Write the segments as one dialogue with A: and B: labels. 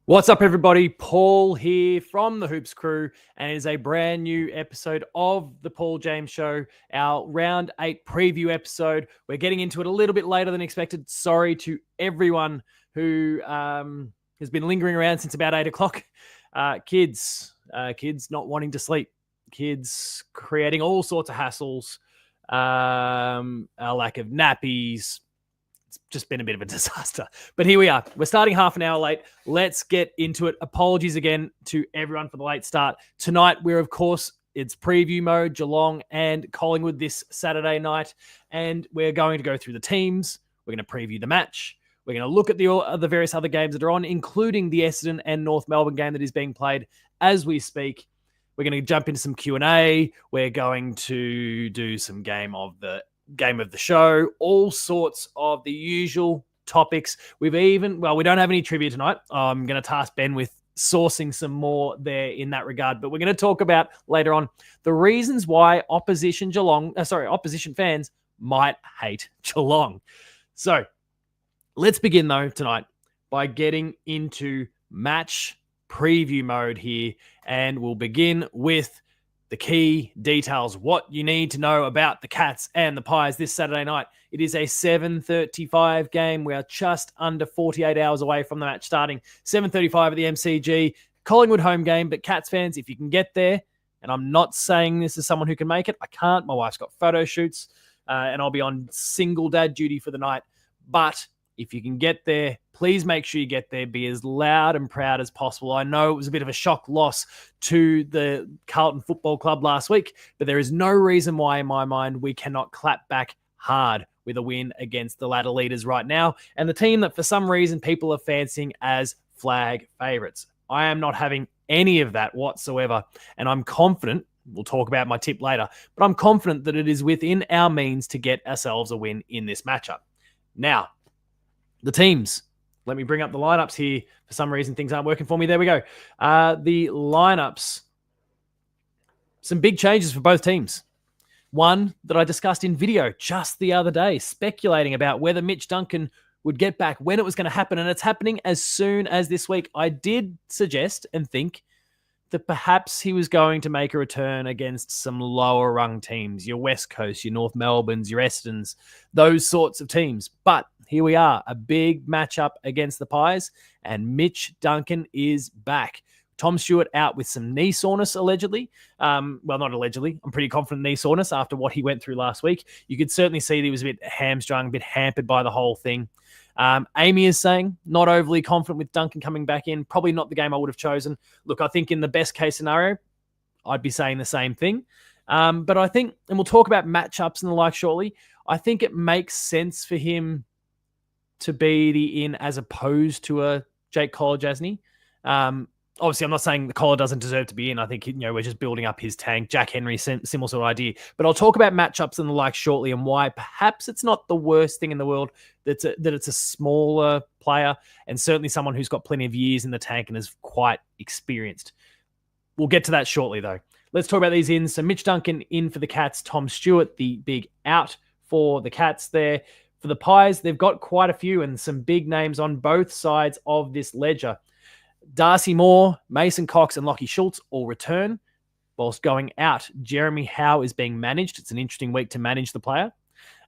A: What's up, everybody? Paul here from the Hoops Crew, and it is a brand new episode of the Paul James Show, our round 8 preview episode. We're getting into it a little bit later than expected. Sorry to everyone who has been lingering around since about 8 o'clock. Kids not wanting to sleep, kids creating all sorts of hassles, a lack of nappies. Just been a bit of a disaster. But here we are. We're starting half an hour late. Let's get into it. Apologies again to everyone for the late start. Tonight, it's preview mode, Geelong and Collingwood this Saturday night. And we're going to go through the teams. We're going to preview the match. We're going to look at the various other games that are on, including the Essendon and North Melbourne game that is being played as we speak. We're going to jump into some Q&A. We're going to do some game of the show, all sorts of the usual topics. We don't have any trivia tonight. I'm going to task Ben with sourcing some more there in that regard, but we're going to talk about later on the reasons why opposition fans might hate Geelong. So let's begin though tonight by getting into match preview mode here, and we'll begin with the key details, what you need to know about the Cats and the Pies this Saturday night. It is a 7:35 game. We are just under 48 hours away from the match starting. 7:35 at the MCG. Collingwood home game, but Cats fans, if you can get there, and I'm not saying this as someone who can make it, I can't. My wife's got photo shoots, and I'll be on single dad duty for the night. But if you can get there, please make sure you get there. Be as loud and proud as possible. I know it was a bit of a shock loss to the Carlton Football Club last week, but there is no reason why, in my mind, we cannot clap back hard with a win against the ladder leaders right now, and the team that for some reason people are fancying as flag favourites. I am not having any of that whatsoever, and I'm confident, we'll talk about my tip later, but I'm confident that it is within our means to get ourselves a win in this matchup. Now, the teams. Let me bring up the lineups here. For some reason, things aren't working for me. There we go. The lineups. Some big changes for both teams. One that I discussed in video just the other day, speculating about whether Mitch Duncan would get back, when it was going to happen, and it's happening as soon as this week. I did suggest and think that perhaps he was going to make a return against some lower rung teams, your West Coast, your North Melbournes, your Estons, those sorts of teams. But here we are, a big matchup against the Pies, and Mitch Duncan is back. Tom Stewart out with some knee soreness, allegedly. Well, not allegedly. I'm pretty confident knee soreness after what he went through last week. You could certainly see that he was a bit hamstrung, a bit hampered by the whole thing. Amy is saying not overly confident with Duncan coming back in. Probably not the game I would have chosen. Look, I think in the best case scenario, I'd be saying the same thing. But I think, and we'll talk about matchups and the like shortly, I think it makes sense for him to be the in as opposed to a Jake Collar-Jasny. Obviously, I'm not saying the Collar doesn't deserve to be in. I think, we're just building up his tank. Jack Henry, similar sort of idea. But I'll talk about matchups and the like shortly, and why perhaps it's not the worst thing in the world that it's a smaller player, and certainly someone who's got plenty of years in the tank and is quite experienced. We'll get to that shortly, though. Let's talk about these ins. So Mitch Duncan in for the Cats. Tom Stewart, the big out for the Cats there. For the Pies, they've got quite a few and some big names on both sides of this ledger. Darcy Moore, Mason Cox, and Lachie Schultz all return. Whilst going out, Jeremy Howe is being managed. It's an interesting week to manage the player.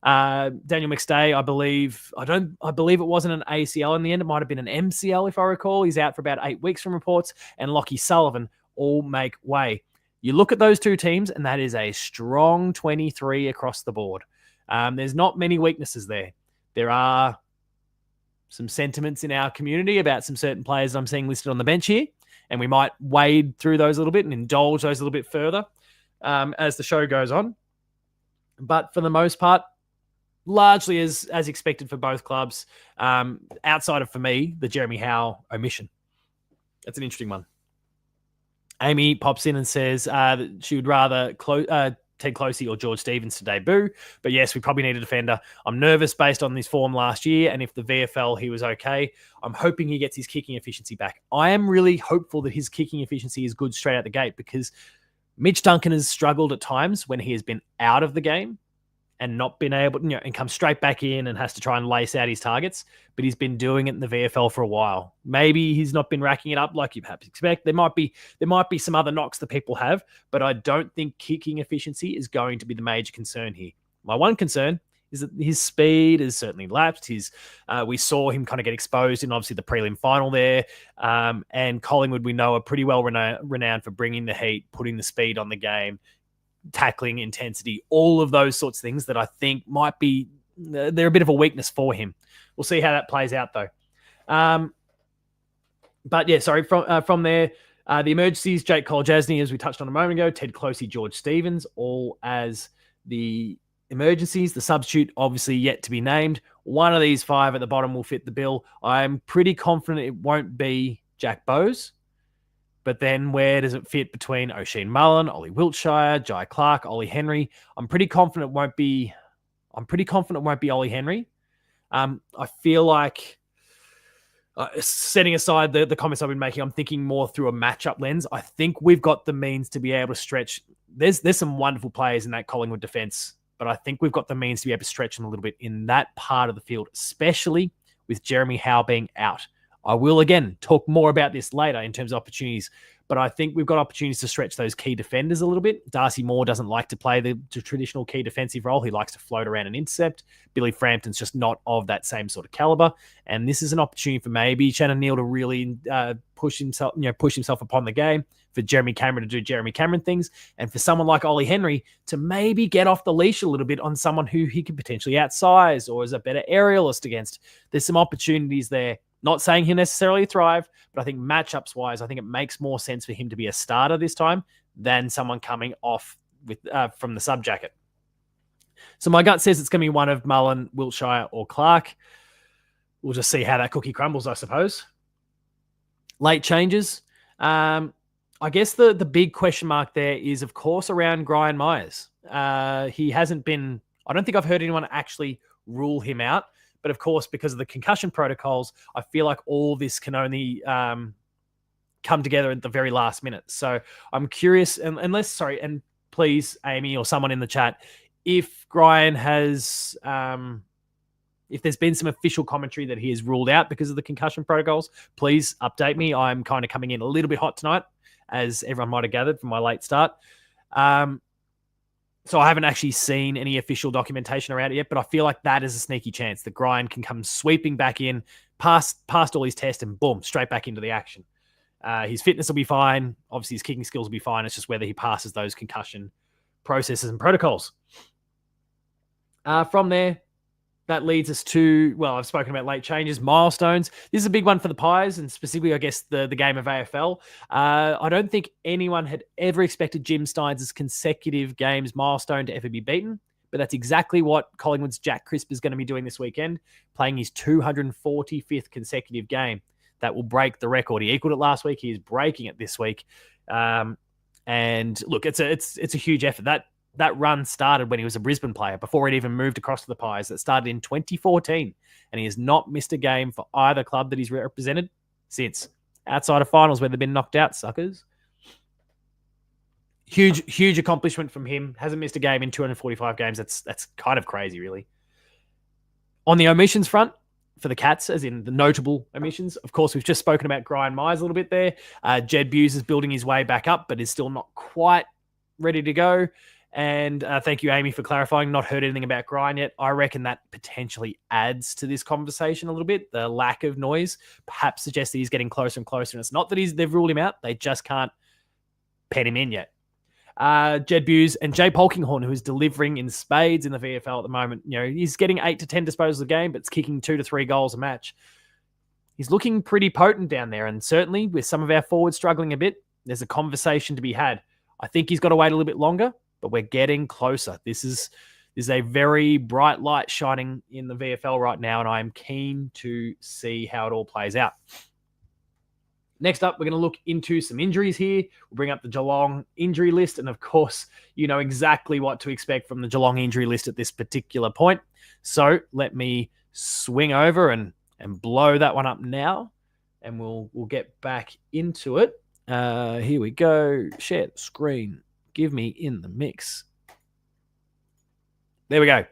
A: Daniel McStay, I believe it wasn't an ACL in the end. It might have been an MCL, if I recall. He's out for about 8 weeks from reports. And Lachie Sullivan all make way. You look at those two teams, and that is a strong 23 across the board. There's not many weaknesses there. There are some sentiments in our community about some certain players I'm seeing listed on the bench here, and we might wade through those a little bit and indulge those a little bit further as the show goes on. But for the most part, largely as expected for both clubs, outside of, for me, the Jeremy Howe omission. That's an interesting one. Amy pops in and says that she would rather Ted Closey or George Stevens to debut. But yes, we probably need a defender. I'm nervous based on his form last year, and if the VFL, he was okay. I'm hoping he gets his kicking efficiency back. I am really hopeful that his kicking efficiency is good straight out the gate, because Mitch Duncan has struggled at times when he has been out of the game. and not been able, and come straight back in and has to try and lace out his targets. But he's been doing it in the VFL for a while. Maybe he's not been racking it up like you perhaps expect. There might be some other knocks that people have, but I don't think kicking efficiency is going to be the major concern here. My one concern is that his speed is certainly lapsed. We saw him kind of get exposed in obviously the prelim final there. And Collingwood, we know, are pretty well renowned for bringing the heat, putting the speed on the game, tackling intensity, all of those sorts of things that I think might be, they're a bit of a weakness for him. We'll see how that plays out though. But yeah, sorry, from there, the emergencies, Jake Kolajasny, as we touched on a moment ago, Ted Closey, George Stevens, all as the emergencies. The substitute obviously yet to be named. One of these five at the bottom will fit the bill. I'm pretty confident it won't be Jack Bowes. But then where does it fit between O'Sheen Mullen, Ollie Wiltshire, Jai Clark, Ollie Henry? I'm pretty confident it won't be Ollie Henry. I feel like, setting aside the comments I've been making, I'm thinking more through a matchup lens. I think we've got the means to be able to stretch. There's some wonderful players in that Collingwood defence, but I think we've got the means to be able to stretch them a little bit in that part of the field, especially with Jeremy Howe being out. I will, again, talk more about this later in terms of opportunities, but I think we've got opportunities to stretch those key defenders a little bit. Darcy Moore doesn't like to play the traditional key defensive role. He likes to float around and intercept. Billy Frampton's just not of that same sort of caliber. And this is an opportunity for maybe Shannon Neal to really push himself upon the game, for Jeremy Cameron to do Jeremy Cameron things, and for someone like Ollie Henry to maybe get off the leash a little bit on someone who he could potentially outsize or is a better aerialist against. There's some opportunities there. Not saying he'll necessarily thrive, but I think matchups-wise, I think it makes more sense for him to be a starter this time than someone coming off with from the sub-jacket. So my gut says it's going to be one of Mullen, Wiltshire, or Clark. We'll just see how that cookie crumbles, I suppose. Late changes. I guess the big question mark there is, of course, around Brian Myers. He hasn't been... I don't think I've heard anyone actually rule him out. But of course, because of the concussion protocols, I feel like all this can only come together at the very last minute. So I'm curious, and please, Amy or someone in the chat, if Brian has, if there's been some official commentary that he is ruled out because of the concussion protocols, please update me. I'm kind of coming in a little bit hot tonight, as everyone might have gathered from my late start. So I haven't actually seen any official documentation around it yet, but I feel like that is a sneaky chance that Grind can come sweeping back in, past all his tests, and boom, straight back into the action. His fitness will be fine. Obviously, his kicking skills will be fine. It's just whether he passes those concussion processes and protocols. From there, that leads us to, well, I've spoken about late changes, milestones. This is a big one for the Pies, and specifically, I guess, the game of AFL. I don't think anyone had ever expected Jim Steins' consecutive games milestone to ever be beaten, but that's exactly what Collingwood's Jack Crisp is going to be doing this weekend, playing his 245th consecutive game. That will break the record. He equaled it last week. He is breaking it this week. And look, it's a huge effort. That run started when he was a Brisbane player, before he'd even moved across to the Pies. That started in 2014, and he has not missed a game for either club that he's represented since. Outside of finals where they've been knocked out, suckers. Huge accomplishment from him. Hasn't missed a game in 245 games. That's kind of crazy, really. On the omissions front, for the Cats, as in the notable omissions, of course, we've just spoken about Brian Myers a little bit there. Jed Buse is building his way back up, but is still not quite ready to go. And thank you, Amy, for clarifying. Not heard anything about Grind yet. I reckon that potentially adds to this conversation a little bit. The lack of noise perhaps suggests that he's getting closer and closer. And it's not that they've ruled him out. They just can't pen him in yet. Jed Buse and Jay Polkinghorne, who is delivering in spades in the VFL at the moment. You know, he's getting 8 to 10 disposals a game, but it's kicking 2 to 3 goals a match. He's looking pretty potent down there. And certainly with some of our forwards struggling a bit, there's a conversation to be had. I think he's got to wait a little bit longer, but we're getting closer. This is a very bright light shining in the VFL right now, and I'm keen to see how it all plays out. Next up, we're going to look into some injuries here. We'll bring up the Geelong injury list, and of course, you know exactly what to expect from the Geelong injury list at this particular point. So let me swing over and blow that one up now, and we'll get back into it. Here we go. Share the screen. Give me in the mix. There we go.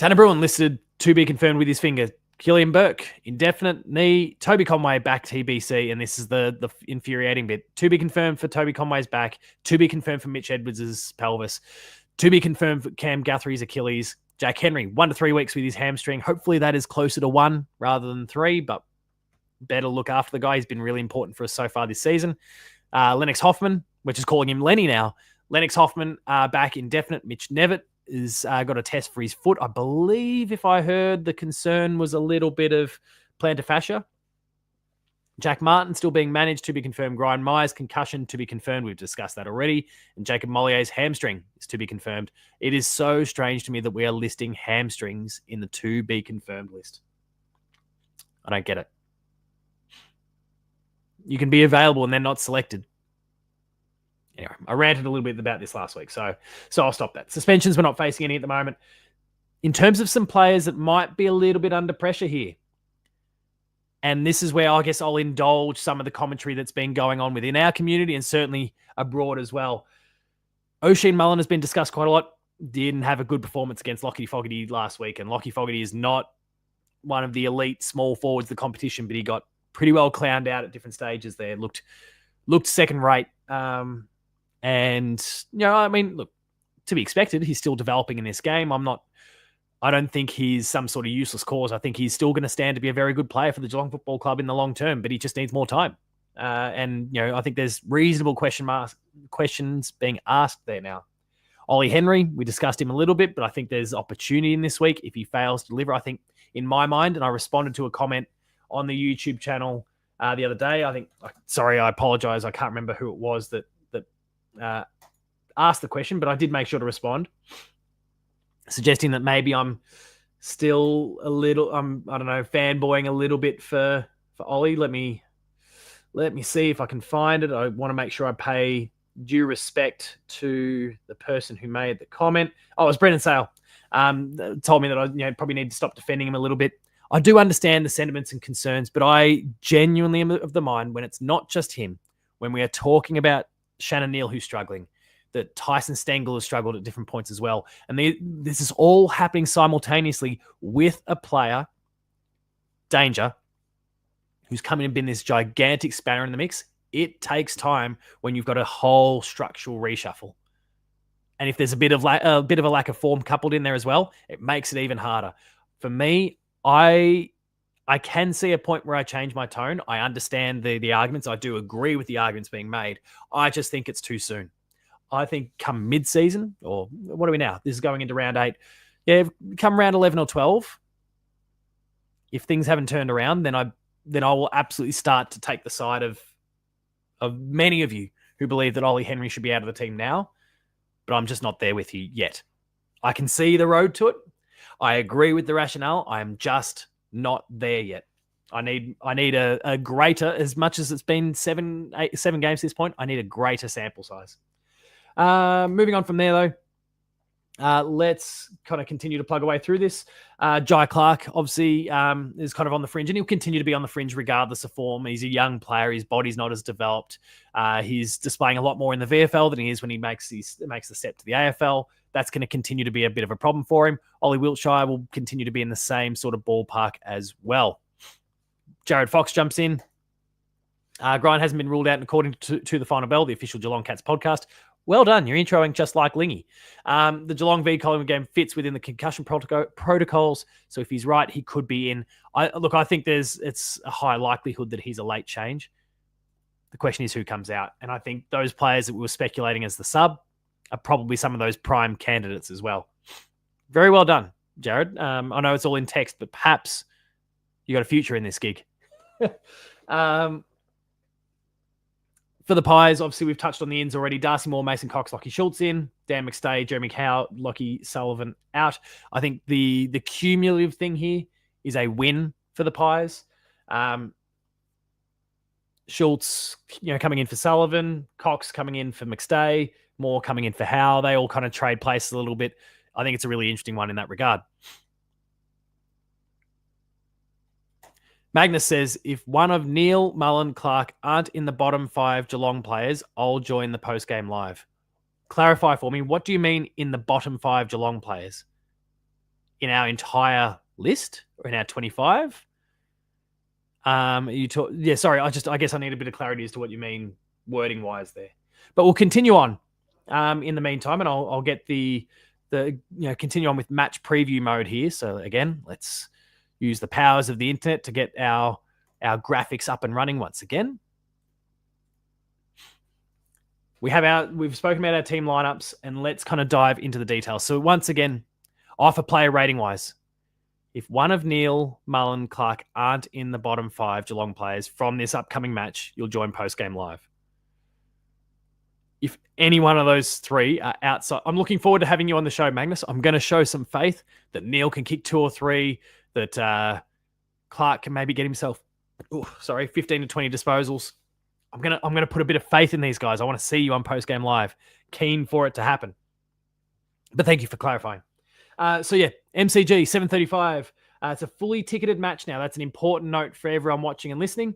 A: Tanner Bruin listed to be confirmed with his finger. Killian Burke, indefinite knee. Toby Conway back TBC, and this is the infuriating bit. To be confirmed for Toby Conway's back. To be confirmed for Mitch Edwards' pelvis. To be confirmed for Cam Guthrie's Achilles. Jack Henry, 1 to 3 weeks with his hamstring. Hopefully that is closer to 1 rather than 3, but better look after the guy. He's been really important for us so far this season. Lennox Hoffman, we're just calling him Lenny now. Lennox Hoffman back indefinite. Mitch Nevitt is got a test for his foot. I believe, if I heard, the concern was a little bit of plantar fascia. Jack Martin still being managed, to be confirmed. Ryan Myers, concussion, to be confirmed. We've discussed that already. And Jacob Mollier's hamstring is to be confirmed. It is so strange to me that we are listing hamstrings in the to be confirmed list. I don't get it. You can be available and then not selected. Anyway, I ranted a little bit about this last week, so I'll stop that. Suspensions, we're not facing any at the moment. In terms of some players that might be a little bit under pressure here, and this is where I guess I'll indulge some of the commentary that's been going on within our community and certainly abroad as well. Oisin Mullen has been discussed quite a lot. Didn't have a good performance against Lockie Fogarty last week, and Lockie Fogarty is not one of the elite small forwards of the competition, but he got pretty well clowned out at different stages there. Looked second rate. And, you know, I mean, look, to be expected, he's still developing in this game. I don't think he's some sort of useless cause. I think he's still going to stand to be a very good player for the Geelong Football Club in the long term, but he just needs more time. And, you know, I think there's reasonable questions being asked there now. Ollie Henry, we discussed him a little bit, but I think there's opportunity in this week if he fails to deliver. I think, in my mind, and I responded to a comment on the YouTube channel the other day. I apologize. I can't remember who it was that asked the question, but I did make sure to respond, suggesting that maybe I'm still a little, fanboying a little bit for Ollie. Let me see if I can find it. I want to make sure I pay due respect to the person who made the comment. Oh, it was Brendan Sale. Told me that I probably need to stop defending him a little bit. I do understand the sentiments and concerns, but I genuinely am of the mind when it's not just him, when we are talking about Shannon Neal, who's struggling, that Tyson Stengel has struggled at different points as well. And this is all happening simultaneously with a player, Danger, who's come in and been this gigantic spanner in the mix. It takes time when you've got a whole structural reshuffle. And if there's a bit of a lack of form coupled in there as well, it makes it even harder. For me, I can see a point where I change my tone. I understand the arguments. I do agree with the arguments being made. I just think it's too soon. I think come mid-season, or what are we now? This is going into round 8. Yeah, come round 11 or 12, if things haven't turned around, then I will absolutely start to take the side of many of you who believe that Ollie Henry should be out of the team now, but I'm just not there with you yet. I can see the road to it. I agree with the rationale. I am just not there yet. I need a greater, as much as it's been 7 games at this point, I need a greater sample size. Moving on from there, though, let's kind of continue to plug away through this. Jai Clark, obviously, is kind of on the fringe, and he'll continue to be on the fringe regardless of form. He's a young player. His body's not as developed. He's displaying a lot more in the VFL than he is when he makes the step to the AFL. That's going to continue to be a bit of a problem for him. Ollie Wiltshire will continue to be in the same sort of ballpark as well. Jared Fox jumps in. Grind hasn't been ruled out according to the Final Bell, the official Geelong Cats podcast. Well done. You're introing just like Lingy. The Geelong v Collingwood game fits within the concussion protocols. So if he's right, he could be in. I think it's a high likelihood that he's a late change. The question is who comes out. And I think those players that we were speculating as the sub are probably some of those prime candidates as well. Very well done, Jared. I know it's all in text, but perhaps you got a future in this gig. For the Pies, obviously, we've touched on the ins already. Darcy Moore, Mason Cox, Lockie Schultz in. Dan McStay, Jeremy Cow, Lockie Sullivan out. I think the cumulative thing here is a win for the Pies. Schultz, coming in for Sullivan. Cox coming in for McStay. Moore coming in for Howe. They all kind of trade places a little bit. I think it's a really interesting one in that regard. Magnus says, if one of Neil, Mullen, Clark aren't in the bottom 5 Geelong players, I'll join the post-game live. Clarify for me, what do you mean in the bottom 5 Geelong players? in our entire list or in our 25. Sorry. I guess I need a bit of clarity as to what you mean wording wise there. But we'll continue on in the meantime, and I'll get the continue on with match preview mode here. So again, let's use the powers of the internet to get our graphics up and running once again. We've spoken about our team lineups, and let's kind of dive into the details. So once again, offer player rating wise, if one of Neil, Mullen, Clark aren't in the bottom 5 Geelong players from this upcoming match, you'll join post-game live. If any one of those 3 are outside, I'm looking forward to having you on the show, Magnus. I'm going to show some faith that Neil can kick 2 or 3, that Clark can maybe get himself, 15 to 20 disposals. I'm gonna put a bit of faith in these guys. I want to see you on post-game live. Keen for it to happen. But thank you for clarifying. MCG 7:35. It's a fully ticketed match now. That's an important note for everyone watching and listening,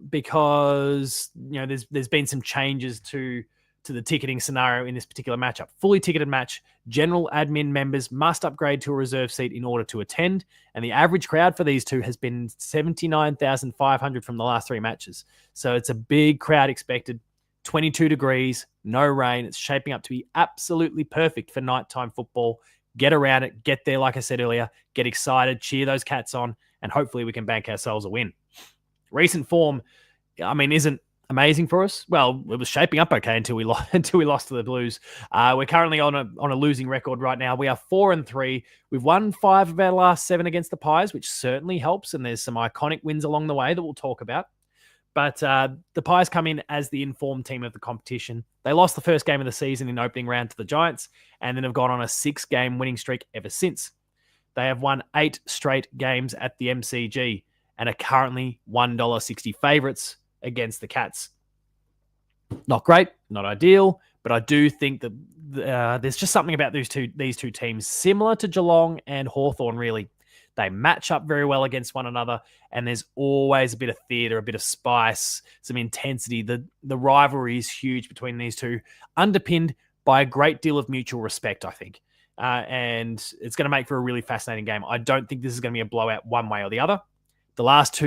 A: because there's been some changes to the ticketing scenario in this particular matchup. Fully ticketed match. General admin members must upgrade to a reserve seat in order to attend, and the average crowd for these two has been 79,500 from the last 3 matches. So it's a big crowd expected. 22 degrees, no rain. It's shaping up to be absolutely perfect for nighttime football. Get around it, get there, like I said earlier, get excited, cheer those Cats on, and hopefully we can bank ourselves a win. Recent form, isn't amazing for us. Well, it was shaping up okay until we lost to the Blues. We're currently on a losing record right now. We are 4-3. We've won 5 of our last 7 against the Pies, which certainly helps, and there's some iconic wins along the way that we'll talk about. But the Pies come in as the informed team of the competition. They lost the first game of the season in opening round to the Giants, and then have gone on a 6-game winning streak ever since. They have won 8 straight games at the MCG and are currently $1.60 favourites against the Cats. Not great, not ideal, but I do think that there's just something about these two teams similar to Geelong and Hawthorn, really. They match up very well against one another, and there's always a bit of theatre, a bit of spice, some intensity. The rivalry is huge between these two, underpinned by a great deal of mutual respect, I think. And it's going to make for a really fascinating game. I don't think this is going to be a blowout one way or the other. The last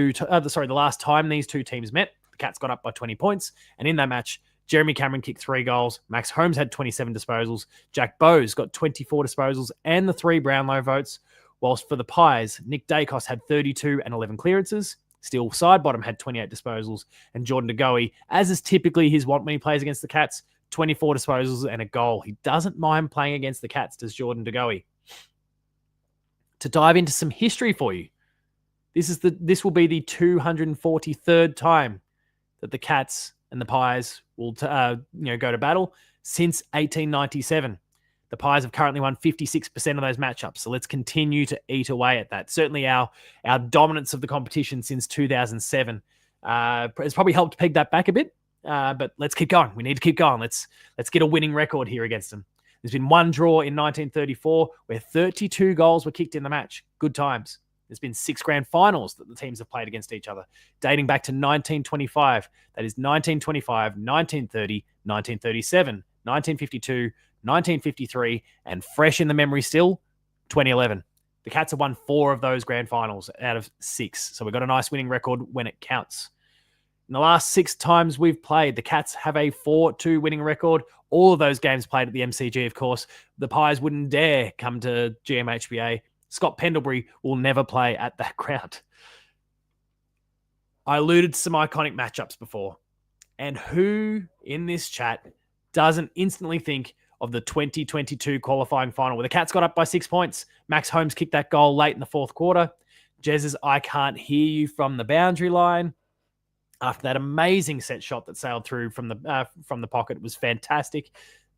A: time these two teams met, the Cats got up by 20 points, and in that match, Jeremy Cameron kicked 3 goals. Max Holmes had 27 disposals. Jack Bowes got 24 disposals and the 3 Brownlow votes. Whilst for the Pies, Nick Dacos had 32 and 11 clearances. Steele Sidebottom had 28 disposals. And Jordan De Goey, as is typically his want when he plays against the Cats, 24 disposals and a goal. He doesn't mind playing against the Cats, does Jordan De Goey. To dive into some history for you, this will be the 243rd time that the Cats and the Pies will go to battle since 1897. The Pies have currently won 56% of those matchups, so let's continue to eat away at that. Certainly our dominance of the competition since 2007 has probably helped peg that back a bit, but let's keep going. We need to keep going. Let's get a winning record here against them. There's been one draw in 1934 where 32 goals were kicked in the match. Good times. There's been 6 grand finals that the teams have played against each other, dating back to 1925. That is 1925, 1930, 1937, 1952, 1953, and fresh in the memory still, 2011. The Cats have won 4 of those grand finals out of 6. So we've got a nice winning record when it counts. In the last 6 times we've played, the Cats have a 4-2 winning record. All of those games played at the MCG, of course. The Pies wouldn't dare come to GMHBA. Scott Pendlebury will never play at that ground. I alluded to some iconic matchups before. And who in this chat doesn't instantly think of the 2022 qualifying final where the Cats got up by 6 points? Max Holmes kicked that goal late in the 4th quarter. Jez's "I can't hear you" from the boundary line after that amazing set shot that sailed through from the pocket was fantastic.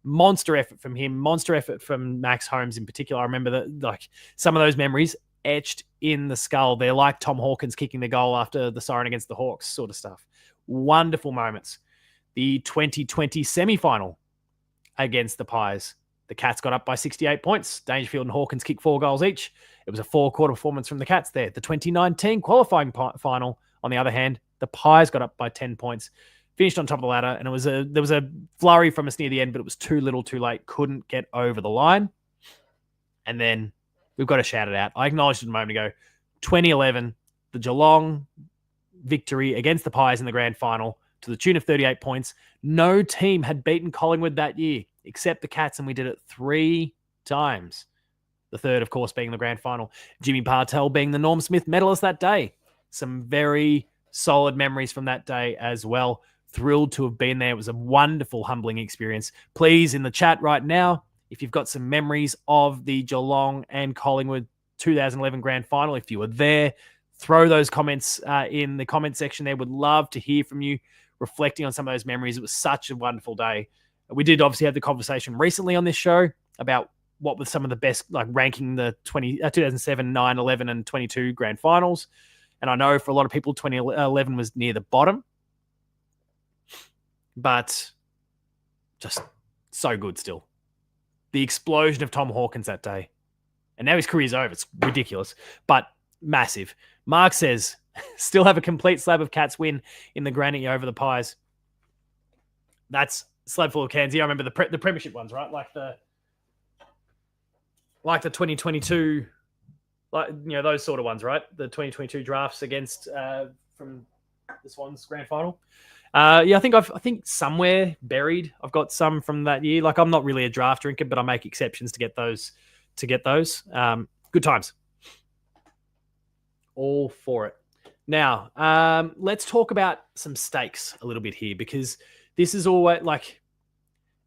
A: Monster effort from him, monster effort from Max Holmes in particular. I remember that, some of those memories etched in the skull. They're like Tom Hawkins kicking the goal after the siren against the Hawks sort of stuff. Wonderful moments. The 2020 semi-final against the Pies. The Cats got up by 68 points. Dangerfield and Hawkins kicked 4 goals each. It was a 4-quarter performance from the Cats there. The 2019 qualifying final, on the other hand, the Pies got up by 10 points. Finished on top of the ladder, and there was a flurry from us near the end, but it was too little too late. Couldn't get over the line. And then we've got to shout it out. I acknowledged it a moment ago. 2011, the Geelong victory against the Pies in the grand final to the tune of 38 points. No team had beaten Collingwood that year except the Cats, and we did it 3 times. The third, of course, being the grand final. Jimmy Partel being the Norm Smith medalist that day. Some very solid memories from that day as well. Thrilled to have been there. It was a wonderful, humbling experience. Please, in the chat right now, if you've got some memories of the Geelong and Collingwood 2011 grand final, if you were there, throw those comments in the comment section there. Would love to hear from you, reflecting on some of those memories. It was such a wonderful day. We did obviously have the conversation recently on this show about what were some of the best, like ranking the 2007, 9, 11, and 22 grand finals. And I know for a lot of people, 2011 was near the bottom. But just so good still. The explosion of Tom Hawkins that day. And now his career's over. It's ridiculous, but massive. Mark says, still have a complete slab of Cats win in the granny over the Pies. That's slab full of cans. Yeah, I remember the premiership ones, right? Like the 2022, like, you know, those sort of ones, right? The 2022 drafts against from the Swans grand final. Yeah, I think somewhere buried, I've got some from that year. Like, I'm not really a draft drinker, but I make exceptions to get those. Good times. All for it. Now, let's talk about some stakes a little bit here, because this is always like,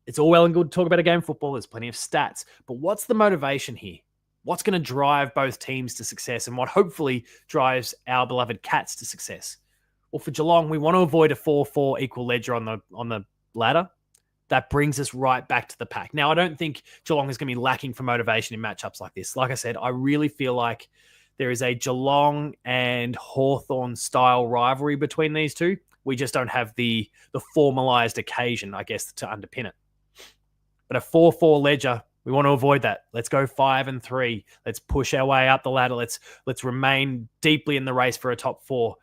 A: it's all well and good to talk about a game of football. There's plenty of stats, but what's the motivation here? What's going to drive both teams to success, and what hopefully drives our beloved Cats to success? Well, for Geelong, we want to avoid a 4-4 equal ledger on the ladder. That brings us right back to the pack. Now, I don't think Geelong is going to be lacking for motivation in matchups like this. Like I said, I really feel like there is a Geelong and Hawthorn style rivalry between these two. We just don't have the formalised occasion, I guess, to underpin it. But a 4-4 ledger, we want to avoid that. Let's go 5-3. Let's push our way up the ladder. Let's remain deeply in the race for a top 4.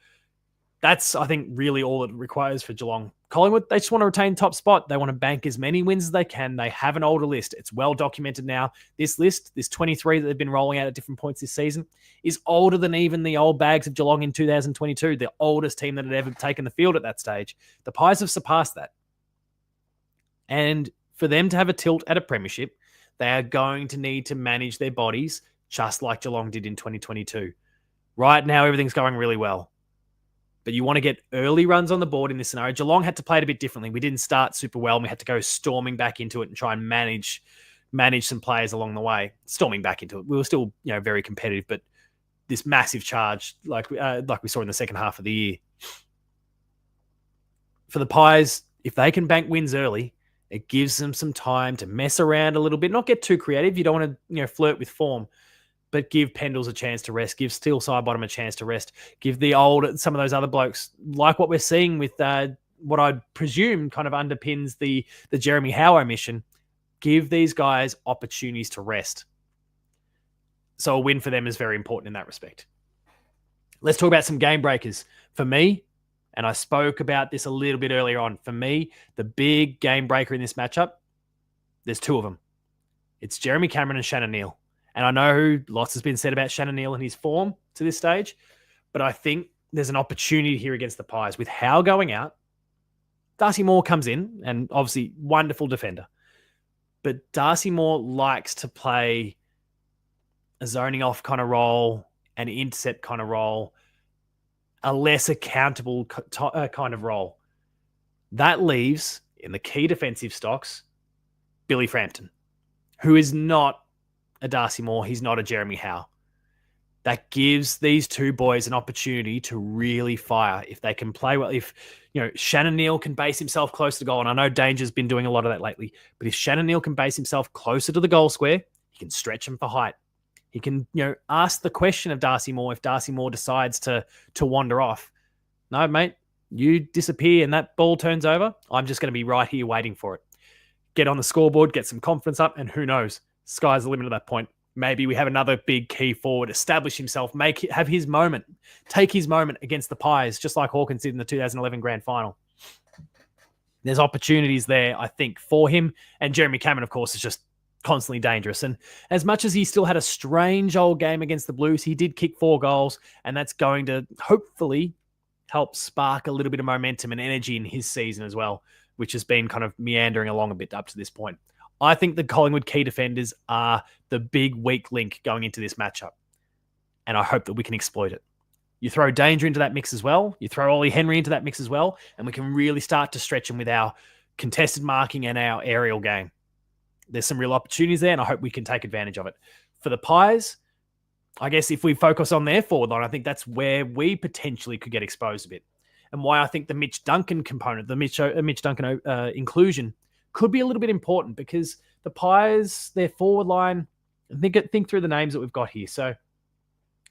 A: That's, I think, really all it requires for Geelong. Collingwood, they just want to retain top spot. They want to bank as many wins as they can. They have an older list. It's well documented now. This list, this 23 that they've been rolling out at different points this season, is older than even the old bags of Geelong in 2022, the oldest team that had ever taken the field at that stage. The Pies have surpassed that. And for them to have a tilt at a premiership, they are going to need to manage their bodies just like Geelong did in 2022. Right now, everything's going really well. But you want to get early runs on the board in this scenario. Geelong had to play it a bit differently. We didn't start super well, and we had to go storming back into it and try and manage some players along the way. Storming back into it, we were still, very competitive, but this massive charge, like we saw in the second half of the year. For the Pies, if they can bank wins early, it gives them some time to mess around a little bit, not get too creative. You don't want to, flirt with form. But give Pendles a chance to rest. Give Steel Sidebottom a chance to rest. Give some of those other blokes, like what we're seeing with what I presume kind of underpins the Jeremy Howe omission. Give these guys opportunities to rest. So a win for them is very important in that respect. Let's talk about some game breakers. For me, and I spoke about this a little bit earlier on, for me, the big game breaker in this matchup, there's 2 of them. It's Jeremy Cameron and Shannon Neal. And I know lots has been said about Shannon Neal and his form to this stage, but I think there's an opportunity here against the Pies. With Howe going out, Darcy Moore comes in, and obviously wonderful defender. But Darcy Moore likes to play a zoning off kind of role, an intercept kind of role, a less accountable kind of role. That leaves, in the key defensive stocks, Billy Frampton, who is not a Darcy Moore. He's not a Jeremy Howe. That gives these 2 boys an opportunity to really fire if they can play well. If Shannon Neal can base himself close to goal, and I know Danger's been doing a lot of that lately, but if Shannon Neal can base himself closer to the goal square, he can stretch him for height. He can ask the question of Darcy Moore if Darcy Moore decides to wander off. No, mate, you disappear and that ball turns over. I'm just going to be right here waiting for it. Get on the scoreboard, get some confidence up, and who knows? Sky's the limit at that point. Maybe we have another big key forward, establish himself, have his moment, take his moment against the Pies, just like Hawkins did in the 2011 grand final. There's opportunities there, I think, for him. And Jeremy Cameron, of course, is just constantly dangerous. And as much as he still had a strange old game against the Blues, he did kick 4 goals, and that's going to hopefully help spark a little bit of momentum and energy in his season as well, which has been kind of meandering along a bit up to this point. I think the Collingwood key defenders are the big weak link going into this matchup, and I hope that we can exploit it. You throw Danger into that mix as well. You throw Ollie Henry into that mix as well, and we can really start to stretch him with our contested marking and our aerial game. There's some real opportunities there, and I hope we can take advantage of it. For the Pies, I guess if we focus on their forward line, I think that's where we potentially could get exposed a bit. And why I think the Mitch Duncan component, the Mitch Duncan inclusion, could be a little bit important, because the Pies, their forward line, think through the names that we've got here. So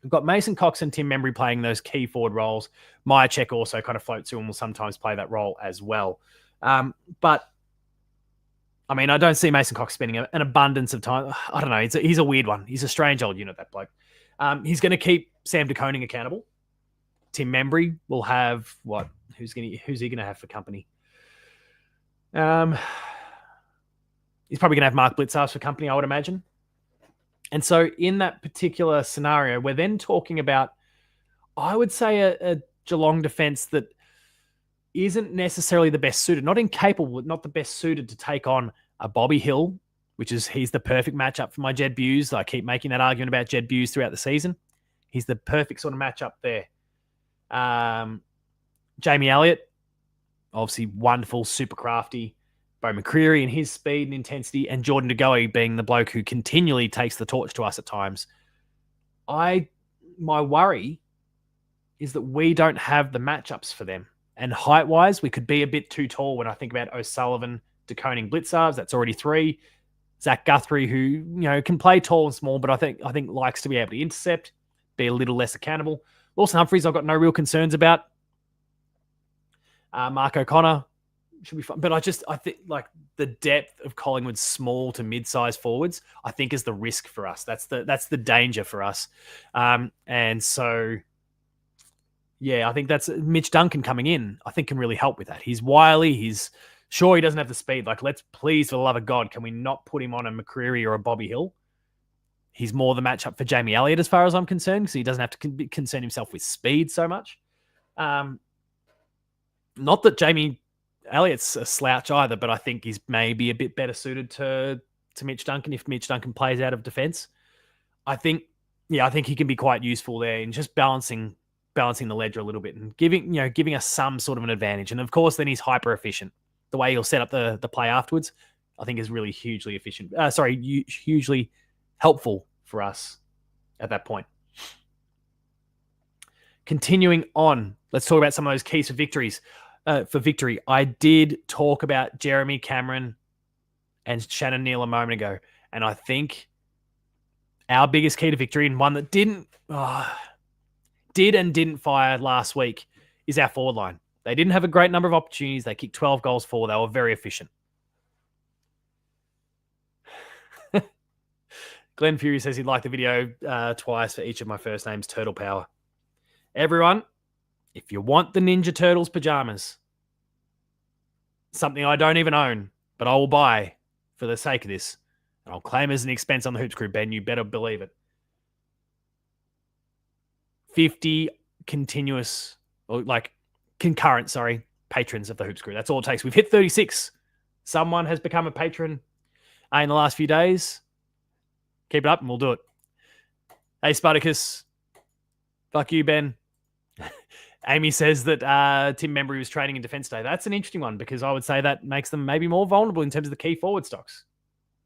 A: we've got Mason Cox and Tim Membry playing those key forward roles. Myercheck also kind of floats through and will sometimes play that role as well. But I mean, I don't see Mason Cox spending an abundance of time. I don't know. He's a weird one. He's a strange old unit, that bloke. He's going to keep Sam DeConing accountable. Tim Membry will have what? Who's he going to have for company? He's probably going to have Mark Blitzarves for company, I would imagine. And so in that particular scenario, we're then talking about, I would say, a Geelong defense that isn't necessarily the best suited, not incapable, not the best suited to take on a Bobby Hill, he's the perfect matchup for my Jed Buse. I keep making that argument about Jed Buse throughout the season. He's the perfect sort of matchup there. Jamie Elliott, obviously wonderful, super crafty. Bo McCreary and his speed and intensity, and Jordan De Goey being the bloke who continually takes the torch to us at times. My worry is that we don't have the matchups for them. And height-wise, we could be a bit too tall when I think about O'Sullivan, DeConing, Blitzarves. That's already 3. Zach Guthrie, who can play tall and small, but I think likes to be able to intercept, be a little less accountable. Lawson Humphries, I've got no real concerns about. Mark O'Connor should be fun, but I think like the depth of Collingwood's small to mid-sized forwards, I think is the risk for us. That's the danger for us, and so. Yeah, I think that's Mitch Duncan coming in, I think can really help with that. He's wily. He's sure he doesn't have the speed. Like, let's please, for the love of God, can we not put him on a McCreary or a Bobby Hill? He's more the matchup for Jamie Elliott as far as I'm concerned, because he doesn't have to concern himself with speed so much. Not that Jamie Elliott's a slouch either, but I think he's maybe a bit better suited to Mitch Duncan if Mitch Duncan plays out of defense. I think he can be quite useful there in just balancing the ledger a little bit and giving us some sort of an advantage. And of course, then he's hyper efficient. The way he'll set up the play afterwards, I think, is really hugely efficient. Hugely helpful for us at that point. Continuing on, let's talk about some of those keys for victories. For victory, I did talk about Jeremy Cameron and Shannon Neal a moment ago, and I think our biggest key to victory, and one that did and didn't fire last week, is our forward line. They didn't have a great number of opportunities. They kicked 12 goals forward. They were very efficient. Glenn Fury says he'd like the video twice for each of my first names, Turtle Power. Everyone, if you want the Ninja Turtles pajamas, something I don't even own, but I will buy for the sake of this, and I'll claim as an expense on the Hoops Crew, Ben, you better believe it. 50 concurrent patrons of the Hoops Crew. That's all it takes. We've hit 36. Someone has become a patron in the last few days. Keep it up and we'll do it. Hey, Spartacus. Fuck you, Ben. Amy says that Tim Membry was training in defense today. That's an interesting one, because I would say that makes them maybe more vulnerable in terms of the key forward stocks.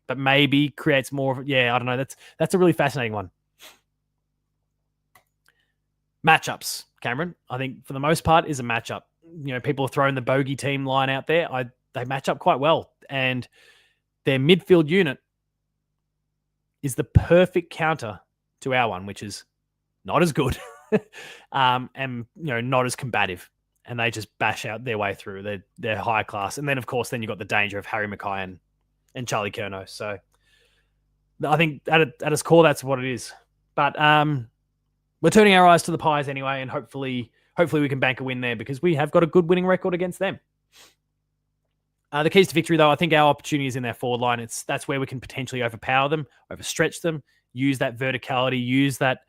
A: But maybe creates more of, I don't know. That's a really fascinating one. Matchups, Cameron, I think for the most part is a matchup. People are throwing the bogey team line out there. They match up quite well. And their midfield unit is the perfect counter to our one, which is not as good and not as combative. And they just bash out their way through. They're high class. And then, of course, you've got the danger of Harry Mackay and Charlie Curnow. So I think at its core, that's what it is. But we're turning our eyes to the Pies anyway, and hopefully we can bank a win there, because we have got a good winning record against them. The keys to victory, though, I think our opportunity is in their forward line. That's where we can potentially overpower them, overstretch them, use that verticality, use that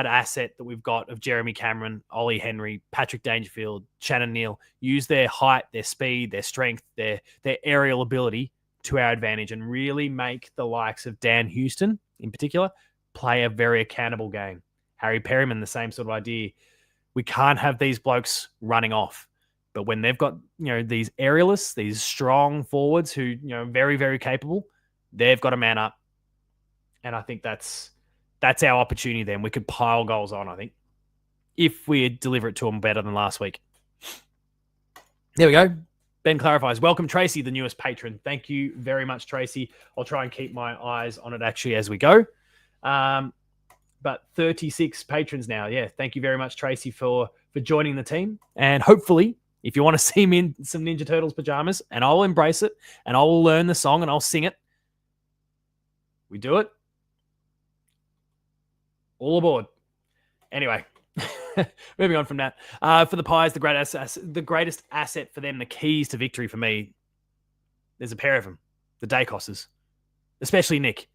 A: asset that we've got of Jeremy Cameron, Ollie Henry, Patrick Dangerfield, Shannon Neal. Use their height, their speed, their strength, their aerial ability to our advantage, and really make the likes of Dan Houston, in particular, play a very accountable game. Harry Perryman, the same sort of idea. We can't have these blokes running off. But when they've got, these aerialists, these strong forwards who, very, very capable, they've got to man up. And I think that's our opportunity then. We could pile goals on, I think, if we deliver it to them better than last week. There we go. Ben clarifies. Welcome, Tracy, the newest patron. Thank you very much, Tracy. I'll try and keep my eyes on it actually as we go. But 36 patrons now. Yeah, thank you very much, Tracy, for joining the team. And hopefully, if you want to see me in some Ninja Turtles pajamas, and I'll embrace it, and I'll learn the song, and I'll sing it, we do it. All aboard. Anyway, moving on from that. For the Pies, the greatest asset for them, the keys to victory for me, there's a pair of them, the Dacosses, especially Nick.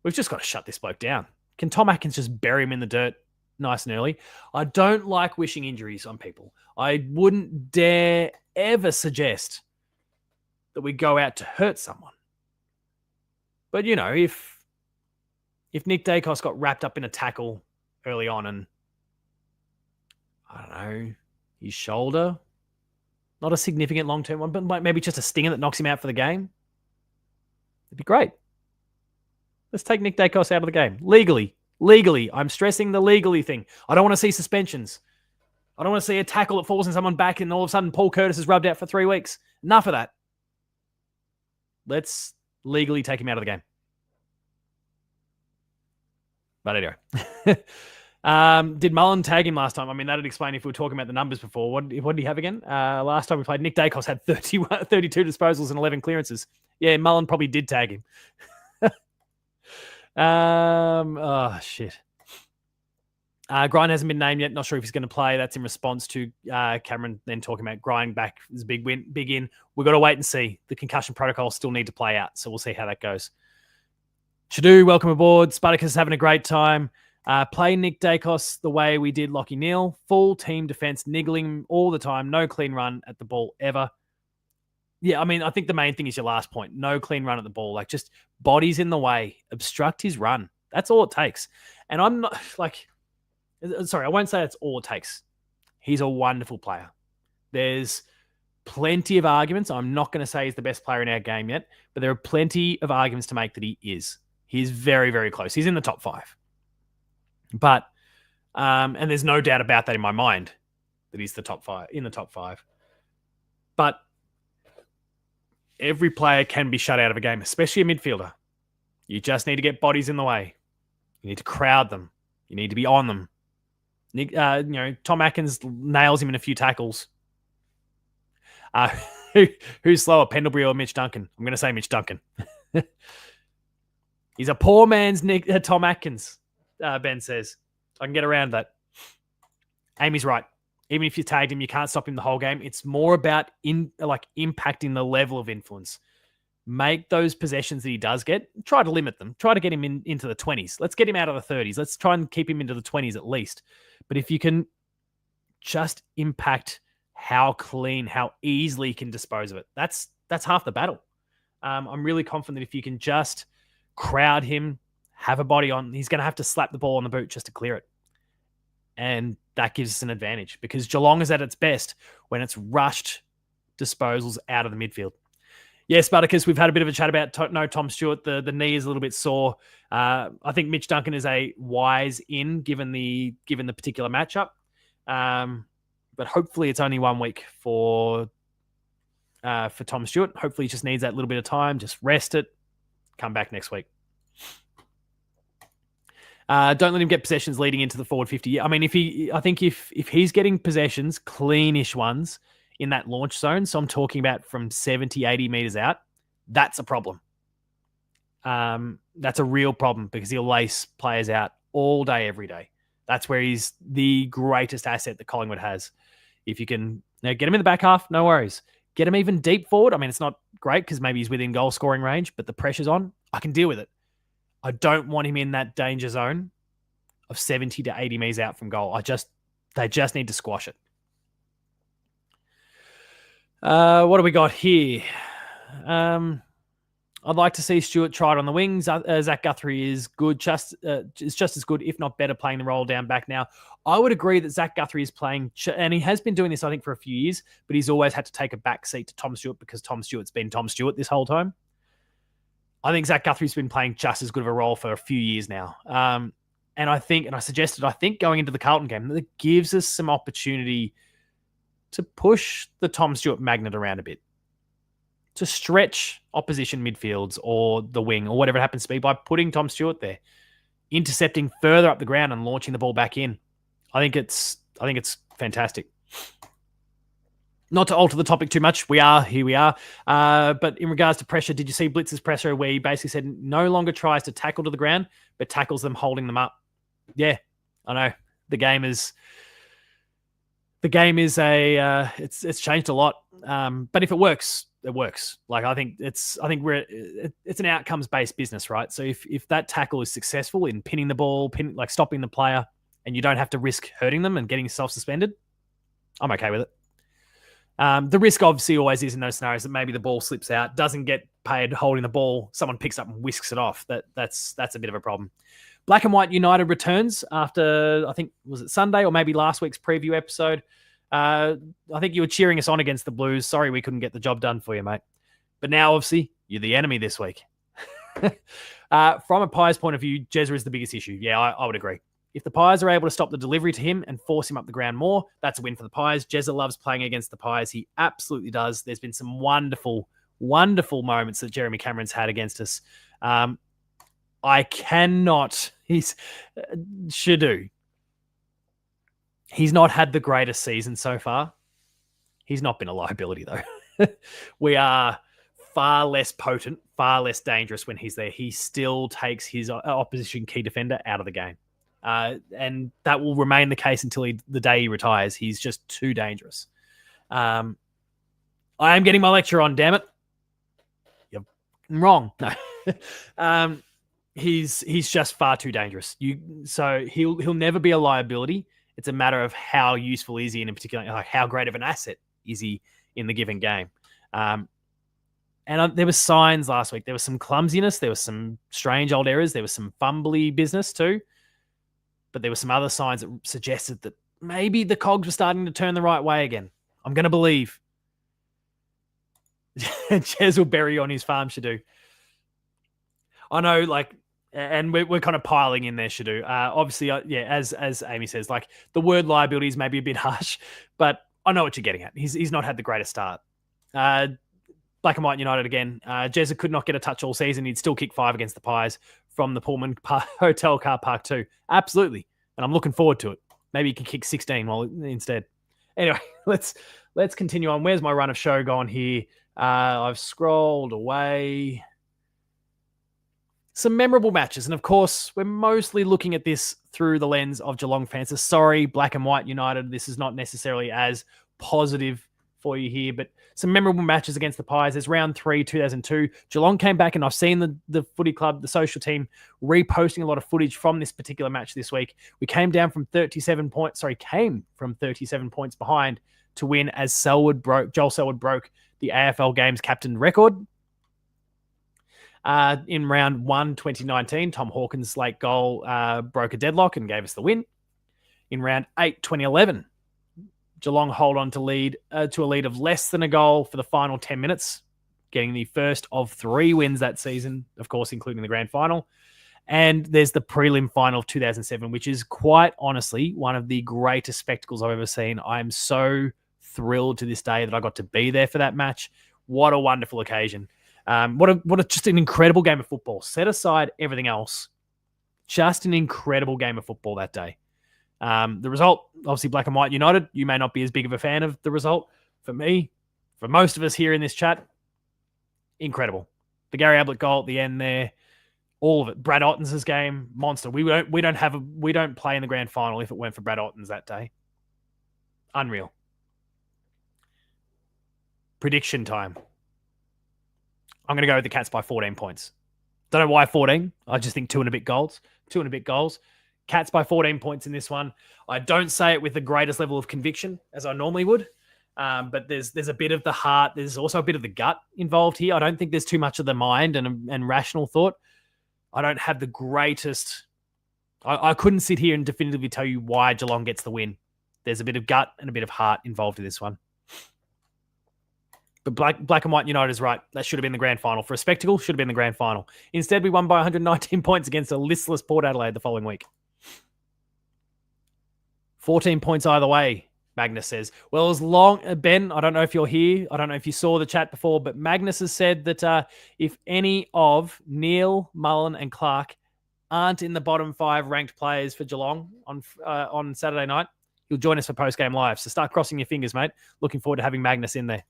A: We've just got to shut this bloke down. Can Tom Atkins just bury him in the dirt nice and early? I don't like wishing injuries on people. I wouldn't dare ever suggest that we go out to hurt someone. But, if Nick Dacos got wrapped up in a tackle early on and, I don't know, his shoulder, not a significant long-term one, but maybe just a stinger that knocks him out for the game, it'd be great. Let's take Nick Dacos out of the game. Legally. I'm stressing the legally thing. I don't want to see suspensions. I don't want to see a tackle that falls in someone's back and all of a sudden Paul Curtis is rubbed out for 3 weeks. Enough of that. Let's legally take him out of the game. But anyway. Did Mullen tag him last time? I mean, that'd explain if we were talking about the numbers before. What did he have again? Last time we played, Nick Dacos had 32 disposals and 11 clearances. Yeah, Mullen probably did tag him. Oh, shit. Grind hasn't been named yet. Not sure if he's going to play. That's in response to Cameron then talking about Grind back is a big in. We've got to wait and see. The concussion protocols still need to play out, so we'll see how that goes. Shadu, welcome aboard. Spartacus is having a great time. Play Nick Dacos the way we did Lockie Neal. Full team defense, niggling him all the time. No clean run at the ball ever. Yeah, I mean, I think the main thing is your last point. No clean run at the ball. Like, just bodies in the way. Obstruct his run. That's all it takes. And I'm not, I won't say that's all it takes. He's a wonderful player. There's plenty of arguments. I'm not going to say he's the best player in our game yet, but there are plenty of arguments to make that he is. He's very, very close. He's in the top 5. But, and there's no doubt about that in my mind, that he's in the top 5. But every player can be shut out of a game, especially a midfielder. You just need to get bodies in the way. You need to crowd them. You need to be on them. Tom Atkins nails him in a few tackles. Who's slower, Pendlebury or Mitch Duncan? I'm going to say Mitch Duncan. He's a poor man's Tom Atkins, Ben says. I can get around that. Amy's right. Even if you tagged him, you can't stop him the whole game. It's more about impacting the level of influence. Make those possessions that he does get, try to limit them. Try to get him into the 20s. Let's get him out of the 30s. Let's try and keep him into the 20s at least. But if you can just impact how clean, how easily you can dispose of it, that's half the battle. I'm really confident that if you can just crowd him, have a body on, he's going to have to slap the ball on the boot just to clear it. And that gives us an advantage because Geelong is at its best when it's rushed disposals out of the midfield. Yeah, Spartacus, we've had a bit of a chat about Tom Stewart. The knee is a little bit sore. I think Mitch Duncan is a wise in given the particular matchup. But hopefully it's only 1 week for Tom Stewart. Hopefully he just needs that little bit of time. Just rest it. Come back next week. Don't let him get possessions leading into the forward 50. I mean, I think if he's getting possessions, cleanish ones in that launch zone, so I'm talking about from 70, 80 meters out, that's a problem. That's a real problem because he'll lace players out all day, every day. That's where he's the greatest asset that Collingwood has. If you can get him in the back half, no worries. get him even deep forward. I mean, it's not great because maybe he's within goal scoring range, but the pressure's on. I can deal with it. I don't want him in that danger zone of 70 to 80 metres out from goal. They just need to squash it. What do we got here? I'd like to see Stewart try it on the wings. Zach Guthrie is good, is just as good, if not better, playing the role down back now. I would agree that Zach Guthrie is playing, and he has been doing this, I think, for a few years, but he's always had to take a back seat to Tom Stewart because Tom Stewart's been Tom Stewart this whole time. I think Zach Guthrie's been playing just as good of a role for a few years now. And I think going into the Carlton game, that gives us some opportunity to push the Tom Stewart magnet around a bit, to stretch opposition midfields or the wing or whatever it happens to be by putting Tom Stewart there, intercepting further up the ground and launching the ball back in. I think it's fantastic. Not to alter the topic too much, here we are. But in regards to pressure, did you see Blitz's pressure where he basically said no longer tries to tackle to the ground, but tackles them holding them up? Yeah, I know. The game is it's changed a lot. But if it works, it works. Like I think it's an outcomes based business, right? So if that tackle is successful in pinning the ball, like stopping the player, and you don't have to risk hurting them and getting yourself suspended, I'm okay with it. The risk obviously always is in those scenarios that maybe the ball slips out, doesn't get paid holding the ball, someone picks up and whisks it off. That's a bit of a problem. Black and White United returns after, I think, was it Sunday or maybe last week's preview episode? I think you were cheering us on against the Blues. Sorry we couldn't get the job done for you, mate. But now, obviously, you're the enemy this week. From a Pies point of view, Jezza is the biggest issue. Yeah, I would agree. If the Pies are able to stop the delivery to him and force him up the ground more, that's a win for the Pies. Jezza loves playing against the Pies. He absolutely does. There's been some wonderful, wonderful moments that Jeremy Cameron's had against us. I cannot. Shadu. He's not had the greatest season so far. He's not been a liability, though. We are far less potent, far less dangerous when he's there. He still takes his opposition key defender out of the game. And that will remain the case until the day he retires. He's just too dangerous. I am getting my lecture on, damn it. You're wrong. No. He's just far too dangerous. So he'll never be a liability. It's a matter of how useful is he in particular, like how great of an asset is he in the given game. And there were signs last week. There was some clumsiness. There was some strange old errors. There was some fumbly business too. But there were some other signs that suggested that maybe the cogs were starting to turn the right way again. I'm going to believe. Jez will bury on his farm, Shadu. I know, like, and we're kind of piling in there, Shadu. Obviously, as Amy says, like, the word liability is maybe a bit harsh, but I know what you're getting at. He's not had the greatest start. Black and White United again. Jezza could not get a touch all season. He'd still kick 5 against the Pies from the Pullman Hotel car park too. Absolutely. And I'm looking forward to it. Maybe he can kick 16 instead. Anyway, let's continue on. Where's my run of show gone here? I've scrolled away. Some memorable matches. And of course, we're mostly looking at this through the lens of Geelong fans. So sorry, Black and White United. This is not necessarily as positive for you here, but some memorable matches against the Pies. There's round 3, 2002. Geelong came back, and I've seen the footy club, the social team, reposting a lot of footage from this particular match this week. We came from 37 points behind to win as Joel Selwood broke the AFL Games captain record. In round 1, 2019, Tom Hawkins' late goal broke a deadlock and gave us the win. In round 8, 2011, Geelong hold on to a lead of less than a goal for the final 10 minutes, getting the first of 3 wins that season, of course, including the grand final. And there's the prelim final of 2007, which is quite honestly one of the greatest spectacles I've ever seen. I'm so thrilled to this day that I got to be there for that match. What a wonderful occasion. Just an incredible game of football. Set aside everything else. Just an incredible game of football that day. The result, obviously Black and White United. You may not be as big of a fan of the result. For me, for most of us here in this chat, incredible. The Gary Ablett goal at the end there, all of it. Brad Ottens' game, monster. We don't play in the grand final if it weren't for Brad Ottens that day. Unreal. Prediction time. I'm going to go with the Cats by 14 points. Don't know why 14. I just think 2 and a bit goals. 2 and a bit goals. Cats by 14 points in this one. I don't say it with the greatest level of conviction as I normally would, but there's a bit of the heart. There's also a bit of the gut involved here. I don't think there's too much of the mind and rational thought. I don't have the greatest. I couldn't sit here and definitively tell you why Geelong gets the win. There's a bit of gut and a bit of heart involved in this one. But Black and White United is right. That should have been the grand final. For a spectacle, should have been the grand final. Instead, we won by 119 points against a listless Port Adelaide the following week. 14 points either way, Magnus says. Well, as long, Ben, I don't know if you're here. I don't know if you saw the chat before, but Magnus has said that if any of Neil, Mullen and Clark aren't in the bottom 5 ranked players for Geelong on Saturday night, you'll join us for post-game live. So start crossing your fingers, mate. Looking forward to having Magnus in there.